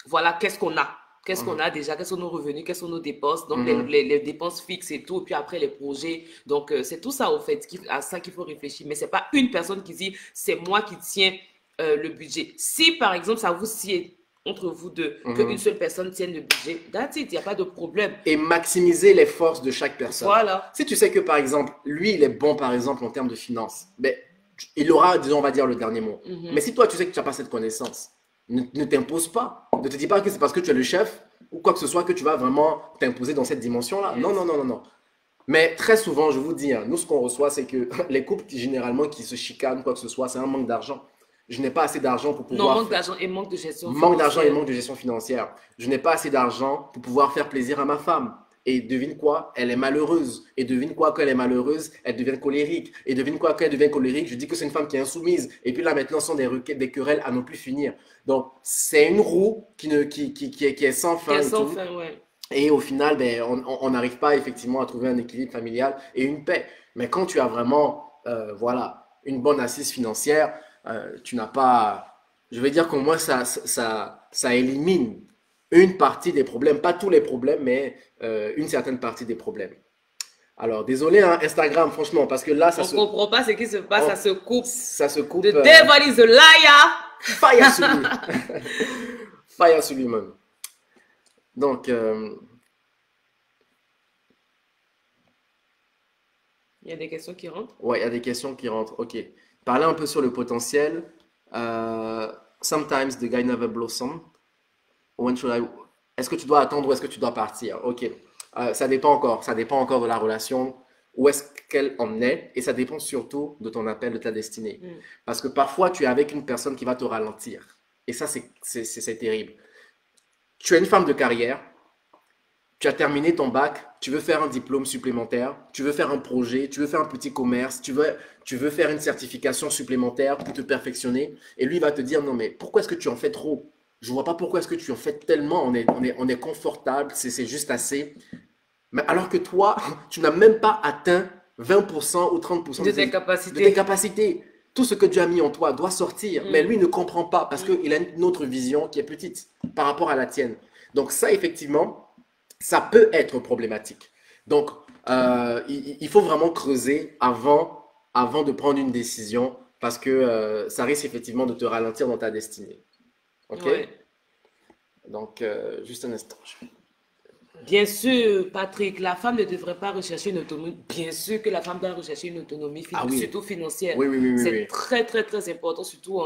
Speaker 3: voilà, qu'est-ce qu'on a? Qu'est-ce qu'on a déjà? Quels sont nos revenus? Quelles sont nos dépenses? Donc, les dépenses fixes et tout. Et puis après, les projets. Donc, c'est tout ça, au fait, à ça qu'il faut réfléchir. Mais ce n'est pas une personne qui dit, c'est moi qui tiens le budget. Si, par exemple, ça vous sied entre vous deux, qu'une seule personne tienne le budget, that's it, il n'y a pas de problème.
Speaker 2: Et maximiser les forces de chaque personne.
Speaker 3: Voilà.
Speaker 2: Si tu sais que, par exemple, lui, il est bon, par exemple, en termes de finances, ben, il aura, disons, on va dire, le dernier mot. Mais si toi, tu sais que tu n'as pas cette connaissance, ne t'impose pas. Ne te dis pas que c'est parce que tu es le chef ou quoi que ce soit que tu vas vraiment t'imposer dans cette dimension-là. Yes. Non. Mais très souvent, je vous dis, nous, ce qu'on reçoit, c'est que les couples, généralement, qui se chicanent, quoi que ce soit, c'est un manque d'argent. Je n'ai pas assez d'argent pour pouvoir...
Speaker 3: Non, manque d'argent et manque de gestion financière.
Speaker 2: Manque d'argent et manque de gestion financière. Je n'ai pas assez d'argent pour pouvoir faire plaisir à ma femme. Et devine quoi? Elle est malheureuse. Et devine quoi? Quand elle est malheureuse, elle devient colérique. Et devine quoi? Quand elle devient colérique, je dis que c'est une femme qui est insoumise. Et puis là, maintenant, ce sont des querelles à ne plus finir. Donc, c'est une roue qui est sans fin.
Speaker 3: Ouais.
Speaker 2: Et au final, ben, on n'arrive pas effectivement à trouver un équilibre familial et une paix. Mais quand tu as vraiment voilà, une bonne assise financière, tu n'as pas... Je veux dire qu'au moins, ça élimine une partie des problèmes, pas tous les problèmes, mais une certaine partie des problèmes. Alors, désolé, hein, Instagram, franchement, parce que là, ça
Speaker 3: on ne comprend pas ce qui se passe, ça se coupe.
Speaker 2: Ça se coupe.
Speaker 3: The devil is a liar.
Speaker 2: Fire sur lui. Fire sur lui-même. Donc,
Speaker 3: Il y a des questions qui rentrent.
Speaker 2: ouais, il y a des questions qui rentrent. Ok. Parler un peu sur le potentiel. Sometimes the guy never blossom. When should I... Est-ce que tu dois attendre ou est-ce que tu dois partir? Ok. Ça dépend encore. Ça dépend encore de la relation. Où est-ce qu'elle en est? Et ça dépend surtout de ton appel, de ta destinée. Parce que parfois, tu es avec une personne qui va te ralentir. Et ça, c'est terrible. Tu es une femme de carrière. Tu as terminé ton bac, tu veux faire un diplôme supplémentaire, tu veux faire un projet, tu veux faire un petit commerce, tu veux faire une certification supplémentaire pour te perfectionner. Et lui va te dire, non mais pourquoi est-ce que tu en fais trop? Je ne vois pas pourquoi est-ce que tu en fais tellement, on est confortable, c'est juste assez. Mais alors que toi, tu n'as même pas atteint 20% ou 30%
Speaker 3: De tes
Speaker 2: de
Speaker 3: capacités.
Speaker 2: tes capacités. Tout ce que Dieu a mis en toi doit sortir. Mais lui ne comprend pas parce qu'il a une autre vision qui est petite par rapport à la tienne. Donc ça, effectivement, ça peut être problématique. Donc, il faut vraiment creuser avant de prendre une décision parce que ça risque effectivement de te ralentir dans ta destinée. OK?
Speaker 3: Ouais.
Speaker 2: Donc, juste un instant.
Speaker 3: Bien sûr, Patrick, la femme ne devrait pas rechercher une autonomie. Bien sûr que la femme doit rechercher une autonomie,
Speaker 2: Ah oui.
Speaker 3: surtout financière.
Speaker 2: Oui, oui, oui, oui,
Speaker 3: C'est
Speaker 2: oui.
Speaker 3: très, très, très important, surtout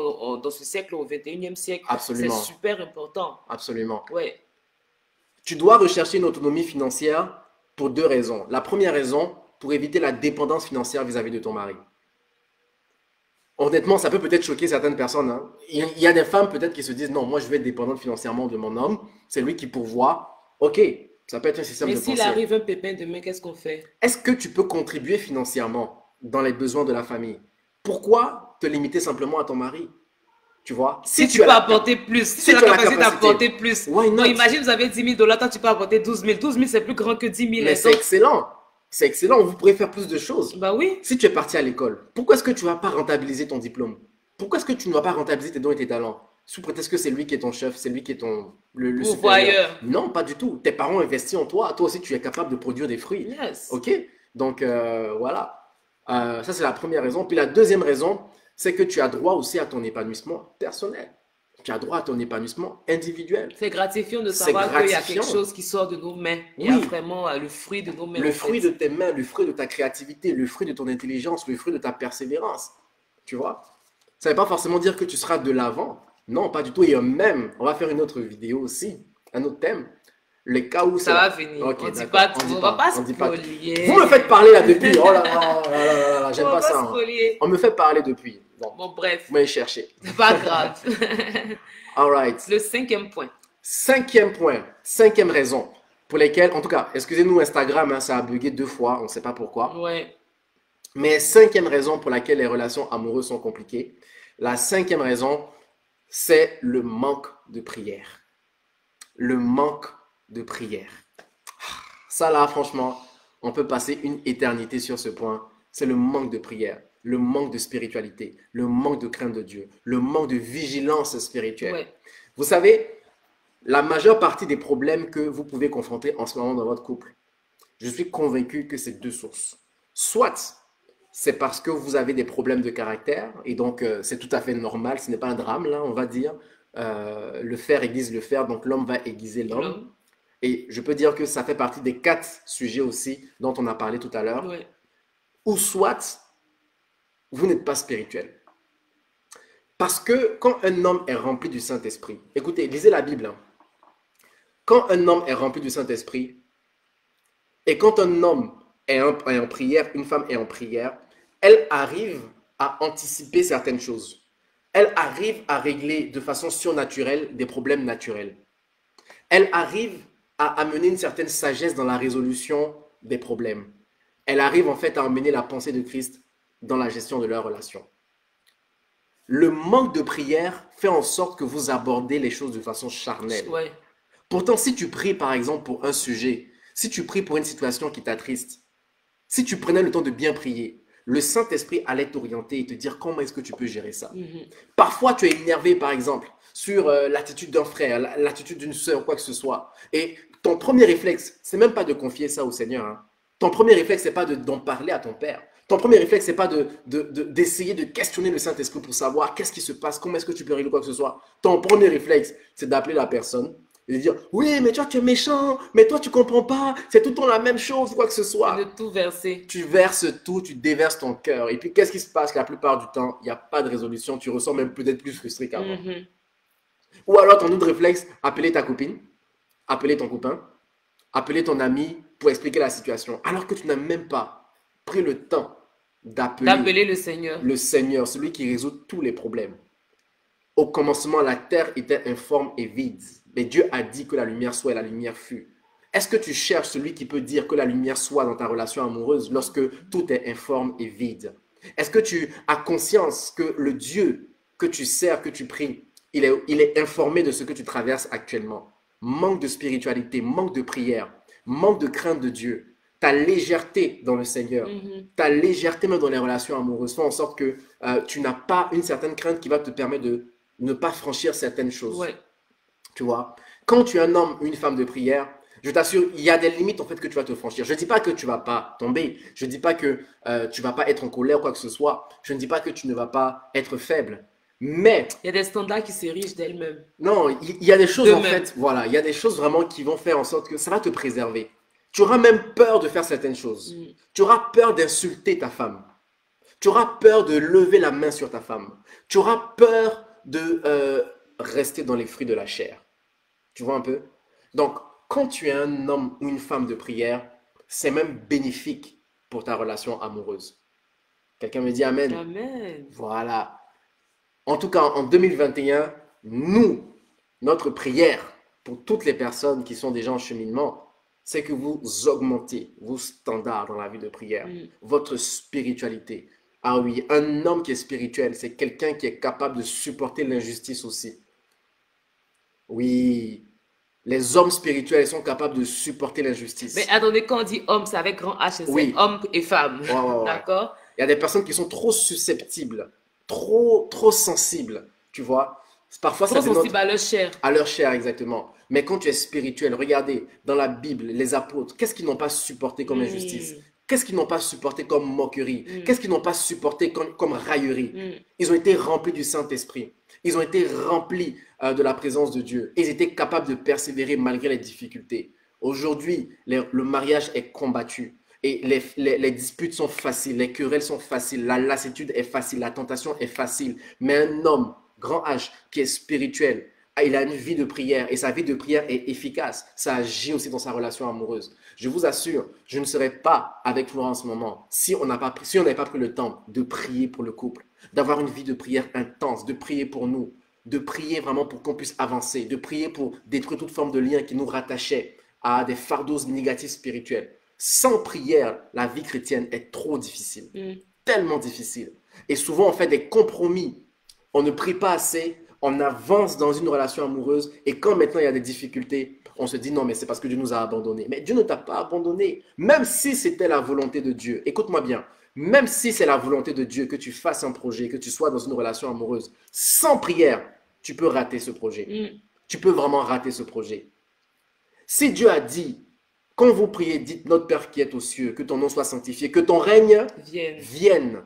Speaker 3: dans ce siècle, au 21e siècle.
Speaker 2: Absolument.
Speaker 3: C'est super important.
Speaker 2: Absolument.
Speaker 3: Ouais.
Speaker 2: Tu dois rechercher une autonomie financière pour deux raisons. La première raison, pour éviter la dépendance financière vis-à-vis de ton mari. Honnêtement, ça peut peut-être choquer certaines personnes, hein. Il y a des femmes peut-être qui se disent, non, moi je vais être dépendante financièrement de mon homme, c'est lui qui pourvoit. Ok, ça peut être un système
Speaker 3: Mais
Speaker 2: de
Speaker 3: s'il
Speaker 2: pensée.
Speaker 3: arrive un pépin demain, qu'est-ce qu'on fait?
Speaker 2: Est-ce que tu peux contribuer financièrement dans les besoins de la famille? Pourquoi te limiter simplement à ton mari? Tu vois?
Speaker 3: Si tu peux apporter plus, si tu as la capacité d'apporter plus.
Speaker 2: Why not?
Speaker 3: Donc imagine, vous avez 10 000 $, toi tu peux apporter 12 000. 12 000, c'est plus grand que 10 000.
Speaker 2: Mais c'est excellent. C'est excellent, vous pourrez faire plus de choses.
Speaker 3: Bah oui.
Speaker 2: Si tu es parti à l'école, pourquoi est-ce que tu ne vas pas rentabiliser ton diplôme? Pourquoi est-ce que tu ne vas pas rentabiliser tes dons et tes talents? Sous prétexte que c'est lui qui est ton chef, c'est lui qui est le
Speaker 3: Pourvoyeur.
Speaker 2: supérieur. Non, pas du tout. Tes parents investissent en toi. Toi aussi, tu es capable de produire des fruits.
Speaker 3: Yes.
Speaker 2: Ok? Donc, voilà. Ça, c'est la première raison. Puis la deuxième raison, c'est que tu as droit aussi à ton épanouissement personnel. Tu as droit à ton épanouissement individuel.
Speaker 3: C'est gratifiant de
Speaker 2: C'est
Speaker 3: savoir qu'il y a
Speaker 2: gratifiant.
Speaker 3: quelque chose qui sort de nos mains. Il y a
Speaker 2: Oui.
Speaker 3: vraiment le fruit de nos mains.
Speaker 2: Le
Speaker 3: en
Speaker 2: fruit
Speaker 3: fait.
Speaker 2: de tes mains, le fruit de ta créativité, le fruit de ton intelligence, le fruit de ta persévérance. Tu vois? Ça ne veut pas forcément dire que tu seras de l'avant. Non, pas du tout. Et même, on va faire une autre vidéo aussi, un autre thème. Les cas où
Speaker 3: Ça va venir.
Speaker 2: Ok,
Speaker 3: on dit
Speaker 2: d'accord.
Speaker 3: pas tout.
Speaker 2: dit
Speaker 3: On va pas
Speaker 2: on dit pas tout.
Speaker 3: spolier.
Speaker 2: Vous me faites parler là depuis. Oh là là, oh là là, là là, j'aime
Speaker 3: On va
Speaker 2: pas ça, hein.
Speaker 3: spolier.
Speaker 2: On me fait parler depuis. Bon,
Speaker 3: Bon, bref,
Speaker 2: vous m'avez cherché.
Speaker 3: c'est pas grave.
Speaker 2: All right.
Speaker 3: Le 5e point.
Speaker 2: Cinquième point, cinquième raison pour lesquelles, en tout cas, excusez-nous Instagram, hein, ça a bugué 2 fois, on ne sait pas pourquoi.
Speaker 3: Ouais.
Speaker 2: Mais cinquième raison pour laquelle les relations amoureuses sont compliquées, la cinquième raison, c'est le manque de prière. Le manque de prière. Ça là, franchement, on peut passer une éternité sur ce point. C'est le manque de prière, le manque de spiritualité, le manque de crainte de Dieu, le manque de vigilance spirituelle.
Speaker 3: Ouais.
Speaker 2: Vous savez, la majeure partie des problèmes que vous pouvez confronter en ce moment dans votre couple, je suis convaincu que c'est 2 sources. Soit c'est parce que vous avez des problèmes de caractère et donc c'est tout à fait normal, ce n'est pas un drame là, on va dire. Le fer aiguise le fer, donc l'homme va aiguiser l'homme.
Speaker 3: L'homme.
Speaker 2: Et je peux dire que ça fait partie des 4 sujets aussi dont on a parlé tout à l'heure.
Speaker 3: Ouais.
Speaker 2: Ou soit vous n'êtes pas spirituel. Parce que quand un homme est rempli du Saint-Esprit, écoutez, lisez la Bible, hein. Quand un homme est rempli du Saint-Esprit, et quand un homme est en prière, une femme est en prière, elle arrive à anticiper certaines choses. Elle arrive à régler de façon surnaturelle des problèmes naturels. Elle arrive à amener une certaine sagesse dans la résolution des problèmes. Elle arrive en fait à amener la pensée de Christ dans la gestion de leur relation. Le manque de prière fait en sorte que vous abordez les choses de façon charnelle.
Speaker 3: Ouais.
Speaker 2: Pourtant, si tu pries par exemple pour un sujet, si tu pries pour une situation qui t'attriste, si tu prenais le temps de bien prier, le Saint-Esprit allait t'orienter et te dire comment est-ce que tu peux gérer ça. Parfois, tu es énervé par exemple sur l'attitude d'un frère, l'attitude d'une sœur, quoi que ce soit. Et ton premier réflexe, c'est même pas de confier ça au Seigneur, hein. Ton premier réflexe, c'est pas d'en parler à ton père. Ton premier réflexe, c'est pas d'essayer de questionner le Saint-Esprit pour savoir qu'est-ce qui se passe, comment est-ce que tu peux régler quoi que ce soit. Ton premier réflexe, c'est d'appeler la personne Et de dire, oui, mais toi, tu es méchant, mais toi, tu comprends pas, c'est tout le temps la même chose, quoi que ce soit.
Speaker 3: De tout verser.
Speaker 2: Tu verses tout, tu déverses ton cœur. Et puis, qu'est-ce qui se passe la plupart du temps? Il n'y a pas de résolution, tu ressens même peut-être plus frustré qu'avant.
Speaker 3: Mhm.
Speaker 2: Ou alors, ton autre réflexe, appeler ta copine, appeler ton copain, appeler ton ami pour expliquer la situation. Alors que tu n'as même pas pris le temps
Speaker 3: D'appeler le Seigneur.
Speaker 2: le Seigneur, celui qui résout tous les problèmes. Au commencement, la terre était informe et vide. Mais Dieu a dit que la lumière soit et la lumière fut. Est-ce que tu cherches celui qui peut dire que la lumière soit dans ta relation amoureuse lorsque tout est informe et vide? Est-ce que tu as conscience que le Dieu que tu sers, que tu pries, il est informé de ce que tu traverses actuellement? Manque de spiritualité, manque de prière, manque de crainte de Dieu. Ta légèreté dans le Seigneur, ta légèreté même dans les relations amoureuses font en sorte que tu n'as pas une certaine crainte qui va te permettre de ne pas franchir certaines choses.
Speaker 3: Ouais.
Speaker 2: Tu vois, quand tu es un homme ou une femme de prière, je t'assure, il y a des limites en fait que tu vas te franchir. Je ne dis pas que tu ne vas pas tomber. Je ne dis pas que tu ne vas pas être en colère ou quoi que ce soit. Je ne dis pas que tu ne vas pas être faible. Mais
Speaker 3: Il y a des standards qui s'érigent d'elles-mêmes.
Speaker 2: non, il y a des choses en
Speaker 3: D'eux-mêmes.
Speaker 2: fait, voilà, il y a des choses vraiment qui vont faire en sorte que ça va te préserver. Tu auras même peur de faire certaines choses. Tu auras peur d'insulter ta femme. Tu auras peur de lever la main sur ta femme. Tu auras peur de rester dans les fruits de la chair. Tu vois un peu? Donc, quand tu es un homme ou une femme de prière, c'est même bénéfique pour ta relation amoureuse. Quelqu'un me dit Amen.
Speaker 3: Amen.
Speaker 2: Voilà. En tout cas, en 2021, nous, notre prière pour toutes les personnes qui sont déjà en cheminement, c'est que vous augmentez vos standards dans la vie de prière, votre spiritualité. Ah oui, un homme qui est spirituel, c'est quelqu'un qui est capable de supporter l'injustice aussi. Oui, les hommes spirituels sont capables de supporter l'injustice.
Speaker 3: Mais attendez, quand on dit homme, c'est avec grand H, c'est
Speaker 2: Oui.
Speaker 3: homme et femme.
Speaker 2: Ouais, ouais, ouais.
Speaker 3: D'accord?
Speaker 2: Il y a des personnes qui sont trop susceptibles, trop sensibles, tu vois. Parfois, ça
Speaker 3: Trop
Speaker 2: dénote
Speaker 3: sensible à leur chair.
Speaker 2: à leur chair, exactement. Mais quand tu es spirituel, regardez, dans la Bible, les apôtres, qu'est-ce qu'ils n'ont pas supporté comme injustice? Qu'est-ce qu'ils n'ont pas supporté comme moquerie? Qu'est-ce qu'ils n'ont pas supporté comme raillerie? Ils ont été remplis du Saint-Esprit. Ils ont été remplis de la présence de Dieu. Ils étaient capables de persévérer malgré les difficultés. Aujourd'hui, le mariage est combattu. Et les disputes sont faciles, les querelles sont faciles, la lassitude est facile, la tentation est facile. Mais un homme, grand H, qui est spirituel, il a une vie de prière et sa vie de prière est efficace. Ça agit aussi dans sa relation amoureuse. Je vous assure, je ne serais pas avec vous en ce moment si on n'avait pas pris le temps de prier pour le couple, d'avoir une vie de prière intense, de prier pour nous, de prier vraiment pour qu'on puisse avancer, de prier pour détruire toute forme de lien qui nous rattachait à des fardeaux négatifs spirituels. Sans prière, la vie chrétienne est trop difficile, tellement difficile. Et souvent, on fait des compromis. On ne prie pas assez, on avance dans une relation amoureuse et quand maintenant il y a des difficultés, on se dit non mais c'est parce que Dieu nous a abandonnés. Mais Dieu ne t'a pas abandonné, même si c'était la volonté de Dieu. Écoute-moi bien, même si c'est la volonté de Dieu que tu fasses un projet, que tu sois dans une relation amoureuse, sans prière, tu peux rater ce projet. Tu peux vraiment rater ce projet. Si Dieu a dit, quand vous priez, dites notre Père qui est aux cieux, que ton nom soit sanctifié, que ton règne vienne,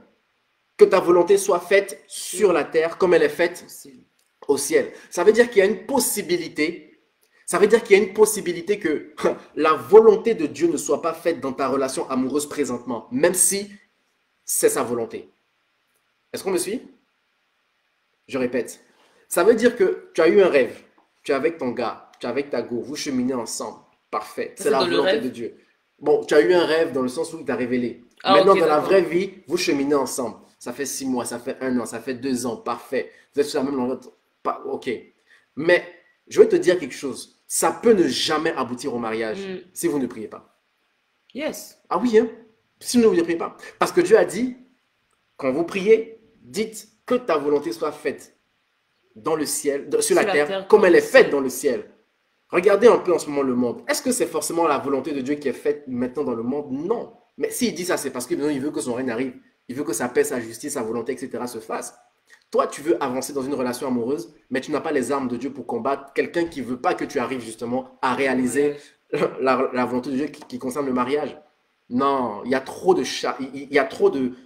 Speaker 2: que ta volonté soit faite sur la terre comme elle est faite au ciel. Ça veut dire qu'il y a une possibilité, que la volonté de Dieu ne soit pas faite dans ta relation amoureuse présentement, même si c'est sa volonté. Est-ce qu'on me suit? Je répète. Ça veut dire que tu as eu un rêve, tu es avec ton gars, tu es avec ta go, vous cheminez ensemble. Parfait, c'est la volonté de Dieu. Bon, tu as eu un rêve dans le sens où il t'a révélé. Maintenant, dans la vraie vie, vous cheminez ensemble. Ça fait 6 mois, ça fait 1 an, ça fait 2 ans, parfait. Vous êtes sur la même longueur. Ok. Mais je vais te dire quelque chose. Ça peut ne jamais aboutir au mariage si vous ne priez pas.
Speaker 3: Yes.
Speaker 2: Ah oui, hein? Si vous ne priez pas. Parce que Dieu a dit, quand vous priez, dites que ta volonté soit faite dans le ciel, sur la terre, comme elle est faite dans le ciel. Regardez un peu en ce moment le monde. Est-ce que c'est forcément la volonté de Dieu qui est faite maintenant dans le monde? Non. Mais s'il dit ça, c'est parce qu'il veut que son règne arrive. Il veut que sa paix, sa justice, sa volonté, etc. se fassent. Toi, tu veux avancer dans une relation amoureuse, mais tu n'as pas les armes de Dieu pour combattre quelqu'un qui ne veut pas que tu arrives justement à réaliser la volonté de Dieu qui concerne le mariage. Non, il y a trop de...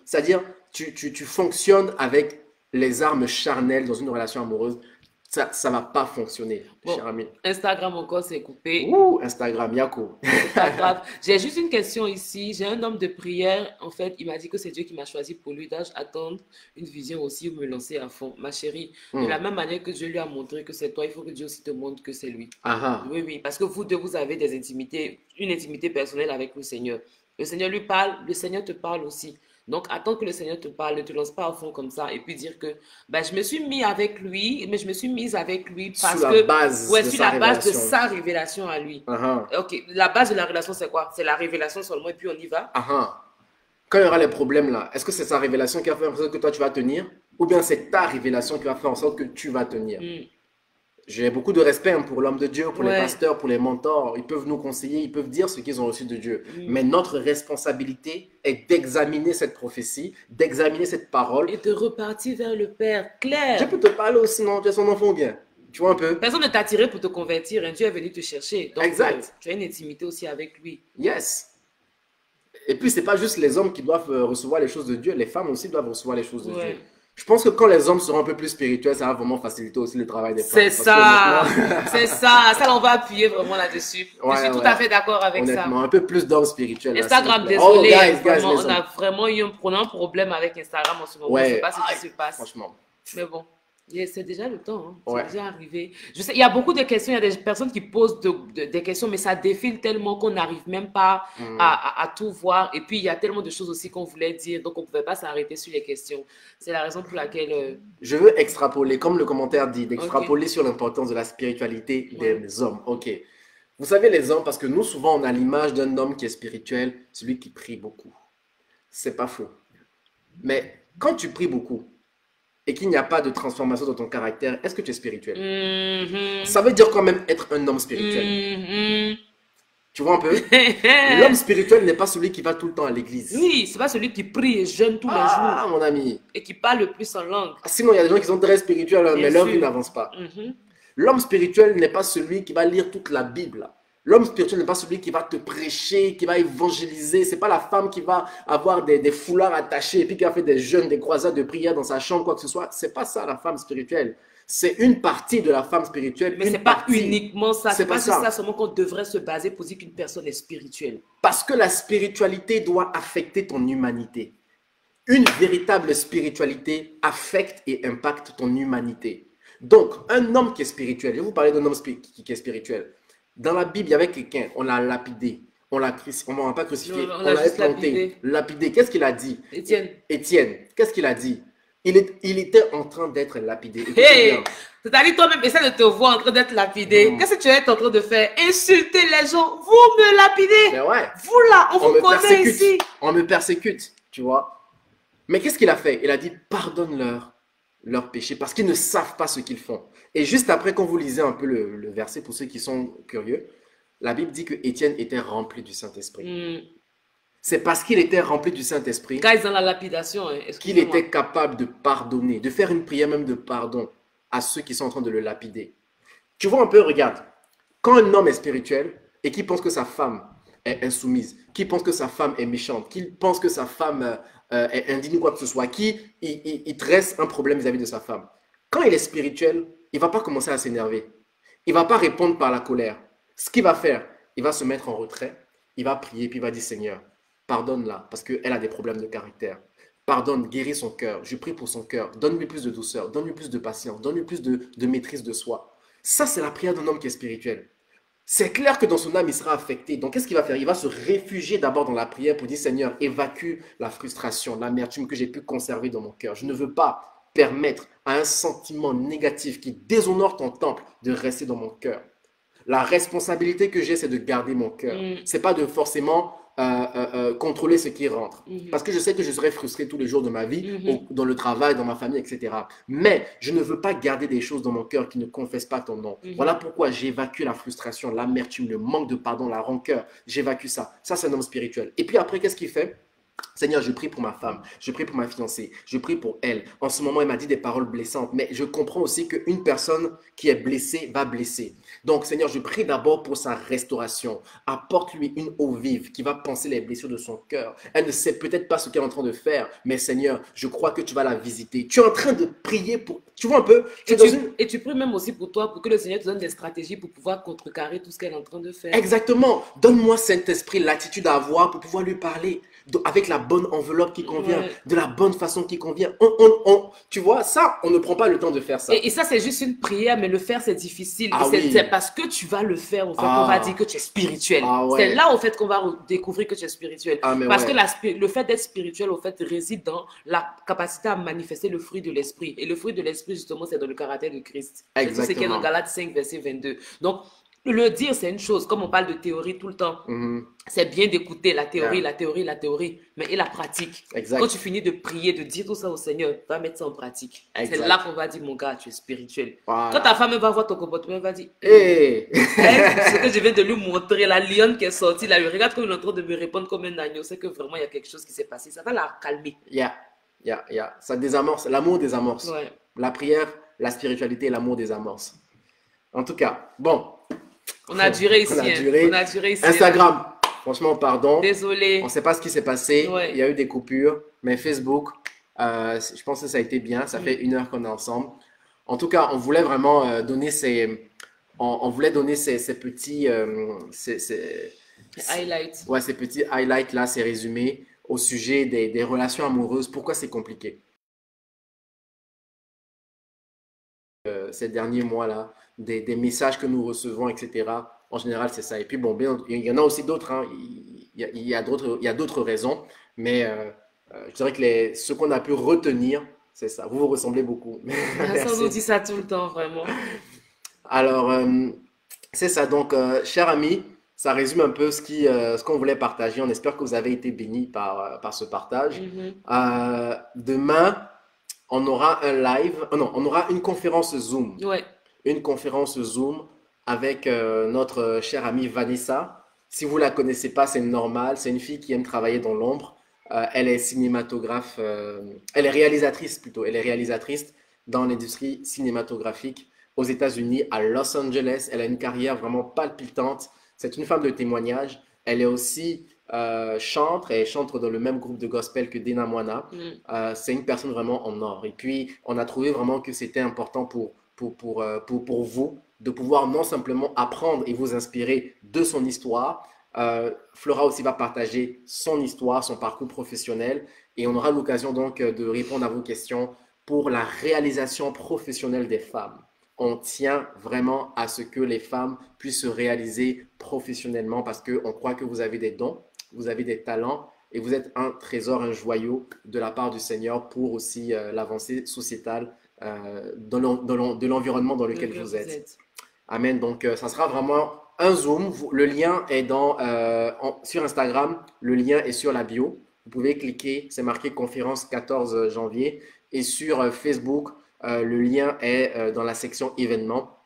Speaker 2: C'est-à-dire, tu fonctionnes avec les armes charnelles dans une relation amoureuse. ça va pas fonctionner,
Speaker 3: Bon,
Speaker 2: cher ami.
Speaker 3: Instagram encore, c'est coupé.
Speaker 2: Ouh, Instagram, Yako.
Speaker 3: C'est pas grave. J'ai juste une question ici. J'ai un homme de prière. En fait, il m'a dit que c'est Dieu qui m'a choisi pour lui. Dois-je attendre une vision aussi ou me lancer à fond? Ma chérie, de la même manière que Dieu lui a montré que c'est toi, il faut que Dieu aussi te montre que c'est lui.
Speaker 2: Ah ah.
Speaker 3: Oui, oui, parce que vous deux, vous avez des intimités, une intimité personnelle avec le Seigneur. Le Seigneur lui parle, le Seigneur te parle aussi. Donc, attends que le Seigneur te parle, ne te lance pas à fond comme ça et puis dire que ben, je me suis mis avec lui, mais je me suis mise avec lui
Speaker 2: Sur
Speaker 3: parce
Speaker 2: la
Speaker 3: que,
Speaker 2: base
Speaker 3: ouais,
Speaker 2: de
Speaker 3: sur
Speaker 2: sa
Speaker 3: la base de
Speaker 2: révélation.
Speaker 3: sa révélation à lui.
Speaker 2: Ah ah.
Speaker 3: Ok, la base de la relation, c'est quoi? C'est la révélation seulement et puis on y va.
Speaker 2: Ah ah. Quand il y aura les problèmes là, est-ce que c'est sa révélation qui va faire en sorte que toi tu vas tenir? Ou bien c'est ta révélation qui va faire en sorte que tu vas tenir?
Speaker 3: Hmm.
Speaker 2: J'ai beaucoup de respect hein, pour l'homme de Dieu, pour les
Speaker 3: Ouais.
Speaker 2: pasteurs, pour les mentors. Ils peuvent nous conseiller, ils peuvent dire ce qu'ils ont reçu de Dieu. Mais notre responsabilité est d'examiner cette prophétie, d'examiner cette parole.
Speaker 3: Et de repartir vers le Père,
Speaker 2: Dieu
Speaker 3: clair.
Speaker 2: peut te parler aussi, non? Tu es son enfant ou bien? Tu vois un peu?
Speaker 3: Personne ne t'a tiré pour te convertir, hein. Dieu est venu te chercher. Donc,
Speaker 2: Exact.
Speaker 3: tu as une intimité aussi avec lui.
Speaker 2: Yes. Et puis, c'est pas juste les hommes qui doivent recevoir les choses de Dieu, les femmes aussi doivent recevoir les choses de
Speaker 3: Ouais.
Speaker 2: Dieu. Je pense que quand les hommes seront un peu plus spirituels, ça va vraiment faciliter aussi le travail des femmes.
Speaker 3: C'est
Speaker 2: Parce que
Speaker 3: ça,
Speaker 2: honnêtement-
Speaker 3: c'est ça. Ça, on va appuyer vraiment là-dessus.
Speaker 2: Ouais,
Speaker 3: Je suis tout
Speaker 2: ouais.
Speaker 3: à fait d'accord avec ça.
Speaker 2: Honnêtement, un peu plus d'hommes spirituels. là,
Speaker 3: Instagram,
Speaker 2: s'il vous plaît.
Speaker 3: désolé,
Speaker 2: Oh, guys,
Speaker 3: vraiment,
Speaker 2: les
Speaker 3: on a
Speaker 2: hommes.
Speaker 3: vraiment eu un problème avec Instagram en ce moment.
Speaker 2: Ouais.
Speaker 3: Je ne sais pas ce
Speaker 2: Aïe,
Speaker 3: qui se passe.
Speaker 2: Franchement.
Speaker 3: Mais bon, c'est déjà le temps. Hein. C'est
Speaker 2: Ouais.
Speaker 3: déjà arrivé. Je sais, il y a beaucoup de questions. Il y a des personnes qui posent des questions, mais ça défile tellement qu'on n'arrive même pas à tout voir. Et puis, il y a tellement de choses aussi qu'on voulait dire. Donc, on ne pouvait pas s'arrêter sur les questions. C'est la raison pour laquelle...
Speaker 2: Je veux extrapoler, comme le commentaire dit, d'extrapoler sur l'importance de la spiritualité des hommes. Ok. Vous savez, les hommes, parce que nous, souvent, on a l'image d'un homme qui est spirituel, celui qui prie beaucoup. C'est pas faux. Mais quand tu pries beaucoup et qu'il n'y a pas de transformation dans ton caractère, est-ce que tu es spirituel?
Speaker 3: Mhm.
Speaker 2: Ça veut dire quand même être un homme spirituel.
Speaker 3: Mhm.
Speaker 2: Tu vois un peu? L'homme spirituel n'est pas celui qui va tout le temps à l'église.
Speaker 3: Oui, c'est pas celui qui prie et jeûne tous les
Speaker 2: Ah,
Speaker 3: jours
Speaker 2: mon ami.
Speaker 3: et qui parle le plus en langue.
Speaker 2: Sinon, il y a des gens qui sont très spirituels, hein,
Speaker 3: Bien
Speaker 2: mais leur
Speaker 3: sûr.
Speaker 2: vie n'avance pas.
Speaker 3: Mhm.
Speaker 2: L'homme spirituel n'est pas celui qui va lire toute la Bible. L'homme spirituel n'est pas celui qui va te prêcher, qui va évangéliser. C'est pas la femme qui va avoir des foulards attachés et puis qui va faire des jeûnes, des croisades de prière dans sa chambre, quoi que ce soit. C'est pas ça la femme spirituelle. C'est une partie de la femme spirituelle.
Speaker 3: Mais
Speaker 2: une
Speaker 3: c'est pas
Speaker 2: partie.
Speaker 3: uniquement ça.
Speaker 2: C'est
Speaker 3: C'est
Speaker 2: pas
Speaker 3: pas sur
Speaker 2: ça.
Speaker 3: ça seulement qu'on devrait se baser pour dire qu'une personne est spirituelle.
Speaker 2: Parce que la spiritualité doit affecter ton humanité. Une véritable spiritualité affecte et impacte ton humanité. Donc, un homme qui est spirituel, je vais vous parler d'un homme qui est spirituel. Dans la Bible, il y avait quelqu'un, on l'a lapidé, on l'a pas crucifié,
Speaker 3: Non, on
Speaker 2: on
Speaker 3: l'a
Speaker 2: l'a
Speaker 3: juste
Speaker 2: planté. Lapidé. Qu'est-ce qu'il a dit?
Speaker 3: Étienne.
Speaker 2: Étienne, qu'est-ce qu'il a dit? Il était en train d'être lapidé. Écoutez
Speaker 3: Hey!
Speaker 2: bien.
Speaker 3: C'est-à-dire toi-même, essaie de te voir en train d'être lapidé.
Speaker 2: Mm.
Speaker 3: Qu'est-ce que tu es en train de faire? Insulter les gens. Vous me lapidez.
Speaker 2: Mais ouais,
Speaker 3: Vous là, on
Speaker 2: on
Speaker 3: vous
Speaker 2: me
Speaker 3: connaît
Speaker 2: persécute.
Speaker 3: ici.
Speaker 2: On me persécute, tu vois. Mais qu'est-ce qu'il a fait? Il a dit, pardonne-leur leurs péchés parce qu'ils ne savent pas ce qu'ils font. Et juste après, quand vous lisez un peu le verset, pour ceux qui sont curieux, la Bible dit que Étienne était rempli du Saint-Esprit.
Speaker 3: Hmm.
Speaker 2: C'est parce qu'il était rempli du Saint-Esprit
Speaker 3: Guys, dans la lapidation, hein,
Speaker 2: qu'il
Speaker 3: excusez-moi.
Speaker 2: était capable de pardonner, de faire une prière même de pardon à ceux qui sont en train de le lapider. Tu vois un peu, regarde, quand un homme est spirituel et qui pense que sa femme est insoumise, qui pense que sa femme est méchante, qui pense que sa femme est indigne ou quoi que ce soit, il dresse un problème vis-à-vis de sa femme. Quand il est spirituel, il ne va pas commencer à s'énerver. Il ne va pas répondre par la colère. Ce qu'il va faire, il va se mettre en retrait, il va prier, puis il va dire, Seigneur, pardonne-la, parce qu'elle a des problèmes de caractère. Pardonne, guéris son cœur. Je prie pour son cœur. Donne-lui plus de douceur, donne-lui plus de patience, donne-lui plus de maîtrise de soi. Ça, c'est la prière d'un homme qui est spirituel. C'est clair que dans son âme, il sera affecté. Donc, qu'est-ce qu'il va faire? Il va se réfugier d'abord dans la prière pour dire, Seigneur, évacue la frustration, l'amertume que j'ai pu conserver dans mon cœur. Je ne veux pas permettre à un sentiment négatif qui déshonore ton temple de rester dans mon cœur. La responsabilité que j'ai, c'est de garder mon cœur. C'est pas de forcément contrôler ce qui rentre. Parce que je sais que je serai frustré tous les jours de ma vie, dans le travail, dans ma famille, etc. Mais je ne veux pas garder des choses dans mon cœur qui ne confessent pas ton nom. Voilà pourquoi j'évacue la frustration, l'amertume, le manque de pardon, la rancœur. J'évacue ça. Ça, c'est un homme spirituel. Et puis après, qu'est-ce qu'il fait? Seigneur, je prie pour ma femme, je prie pour ma fiancée, je prie pour elle. En ce moment, elle m'a dit des paroles blessantes, mais je comprends aussi qu'une personne qui est blessée va blesser. Donc, Seigneur, je prie d'abord pour sa restauration. Apporte-lui une eau vive qui va panser les blessures de son cœur. Elle ne sait peut-être pas ce qu'elle est en train de faire, mais Seigneur, je crois que tu vas la visiter. Tu es en train de prier pour... Tu vois un peu?
Speaker 3: Et tu pries même aussi pour toi, pour que le Seigneur te donne des stratégies pour pouvoir contrecarrer tout ce qu'elle est en train de faire.
Speaker 2: Exactement. Donne-moi, Saint-Esprit, l'attitude à avoir pour pouvoir lui parler avec la bonne enveloppe qui convient,
Speaker 3: Ouais.
Speaker 2: de la bonne façon qui convient. Tu vois, ça, on ne prend pas le temps de faire ça.
Speaker 3: Et ça, c'est juste une prière, mais le faire, c'est difficile.
Speaker 2: Ah
Speaker 3: Et
Speaker 2: oui.
Speaker 3: c'est parce que tu vas le faire, au fait, qu'on va dire que tu es spirituel.
Speaker 2: Ah ouais.
Speaker 3: C'est là, au fait, qu'on va découvrir que tu es spirituel.
Speaker 2: Ah, mais
Speaker 3: parce
Speaker 2: ouais.
Speaker 3: que le fait d'être spirituel, au fait, réside dans la capacité à manifester le fruit de l'esprit. Et le fruit de l'esprit, justement, c'est dans le caractère de Christ. C'est tout ce qui est dans Galates 5, verset 22. Donc, le dire, c'est une chose. Comme on parle de théorie tout le temps, c'est bien d'écouter la théorie, la théorie, la théorie, mais et la pratique.
Speaker 2: Exact.
Speaker 3: Quand tu finis de prier, de dire tout ça au Seigneur, va mettre ça en pratique.
Speaker 2: Exact.
Speaker 3: C'est là qu'on va dire, mon gars, tu es spirituel.
Speaker 2: Voilà.
Speaker 3: Quand ta femme va voir ton comportement, elle va dire,
Speaker 2: Hey.
Speaker 3: ce que je viens de lui montrer, la lionne qui est sortie, là, regarde comme il est en train de me répondre comme un agneau, c'est que vraiment il y a quelque chose qui s'est passé. Ça va la calmer.
Speaker 2: Yeah. Ça désamorce, l'amour désamorce.
Speaker 3: Ouais.
Speaker 2: La prière, la spiritualité, l'amour désamorce. En tout cas, bon.
Speaker 3: On a duré ici.
Speaker 2: On a duré
Speaker 3: ici.
Speaker 2: Instagram, franchement, pardon.
Speaker 3: Désolé.
Speaker 2: On ne sait pas ce qui s'est passé.
Speaker 3: Ouais.
Speaker 2: Il y a eu des coupures. Mais Facebook, je pense que ça a été bien. Ça fait 1 heure qu'on est ensemble. En tout cas, on voulait vraiment donner on voulait donner ces petits...
Speaker 3: Highlight.
Speaker 2: Ouais, ces petits highlights là, ces résumés au sujet des relations amoureuses. Pourquoi c'est compliqué? Ces derniers mois-là, des messages que nous recevons, etc. En général, c'est ça. Et puis, bon, il y en a aussi d'autres. Hein. Il y a d'autres raisons. Mais je dirais que ce qu'on a pu retenir, c'est ça. Vous ressemblez beaucoup.
Speaker 3: Ça, on nous dit ça tout le temps, vraiment.
Speaker 2: Alors, c'est ça. Donc, chers amis, ça résume un peu ce qu'on voulait partager. On espère que vous avez été bénis par ce partage. Demain, on aura un live, non, on aura une conférence Zoom.
Speaker 3: Ouais.
Speaker 2: Une conférence Zoom avec notre chère amie Vanessa. Si vous la connaissez pas, c'est normal. C'est une fille qui aime travailler dans l'ombre. Elle est cinématographe, elle est réalisatrice plutôt. Elle est réalisatrice dans l'industrie cinématographique aux États-Unis, à Los Angeles. Elle a une carrière vraiment palpitante. C'est une femme de témoignage. Elle est aussi chantre et chante dans le même groupe de gospel que Dena Moana. C'est une personne vraiment en or. Et puis, on a trouvé vraiment que c'était important pour vous de pouvoir non simplement apprendre et vous inspirer de son histoire. Flora aussi va partager son histoire, son parcours professionnel et on aura l'occasion donc de répondre à vos questions pour la réalisation professionnelle des femmes. On tient vraiment à ce que les femmes puissent se réaliser professionnellement parce qu'on croit que vous avez des dons, vous avez des talents et vous êtes un trésor, un joyau de la part du Seigneur pour aussi l'avancée sociétale de l'environnement dans lequel vous êtes. Amen. Donc, ça sera vraiment un Zoom. Le lien est sur Instagram. Le lien est sur la bio. Vous pouvez cliquer. C'est marqué conférence 14 janvier. Et sur Facebook, le lien est dans la section événements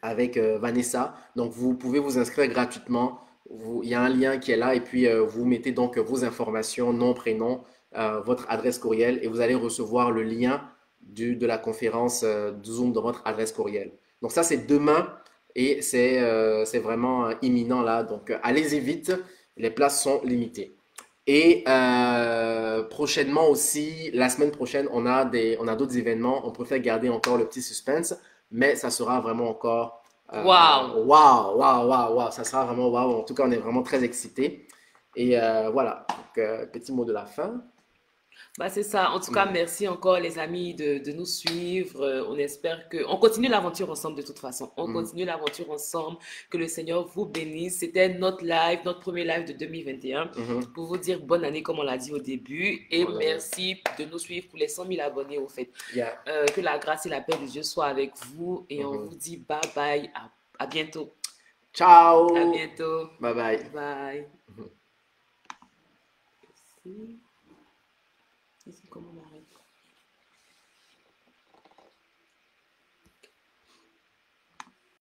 Speaker 2: avec Vanessa. Donc, vous pouvez vous inscrire gratuitement. Il y a un lien qui est là. Et puis, vous mettez donc vos informations, nom, prénom, votre adresse courriel. Et vous allez recevoir le lien de la conférence Zoom dans votre adresse courriel. Donc ça, c'est demain et c'est vraiment imminent là. Donc, allez-y vite. Les places sont limitées. Et prochainement aussi, la semaine prochaine, on a d'autres événements. On préfère garder encore le petit suspense, mais ça sera vraiment encore... Waouh. Ça sera vraiment waouh. En tout cas, on est vraiment très excités. Et voilà. Donc, petit mot de la fin.
Speaker 3: Bah, c'est ça. En tout cas, merci encore les amis de nous suivre. On espère on continue l'aventure ensemble de toute façon. On continue l'aventure ensemble. Que le Seigneur vous bénisse. C'était notre premier live de 2021. Pour vous dire bonne année comme on l'a dit au début. Et merci de nous suivre pour les 100 000 abonnés au fait. Que la grâce et la paix de Dieu soient avec vous. Et on vous dit bye bye. À bientôt.
Speaker 2: Ciao.
Speaker 3: À bientôt.
Speaker 2: Bye bye.
Speaker 3: Bye. Merci. Ici, comment on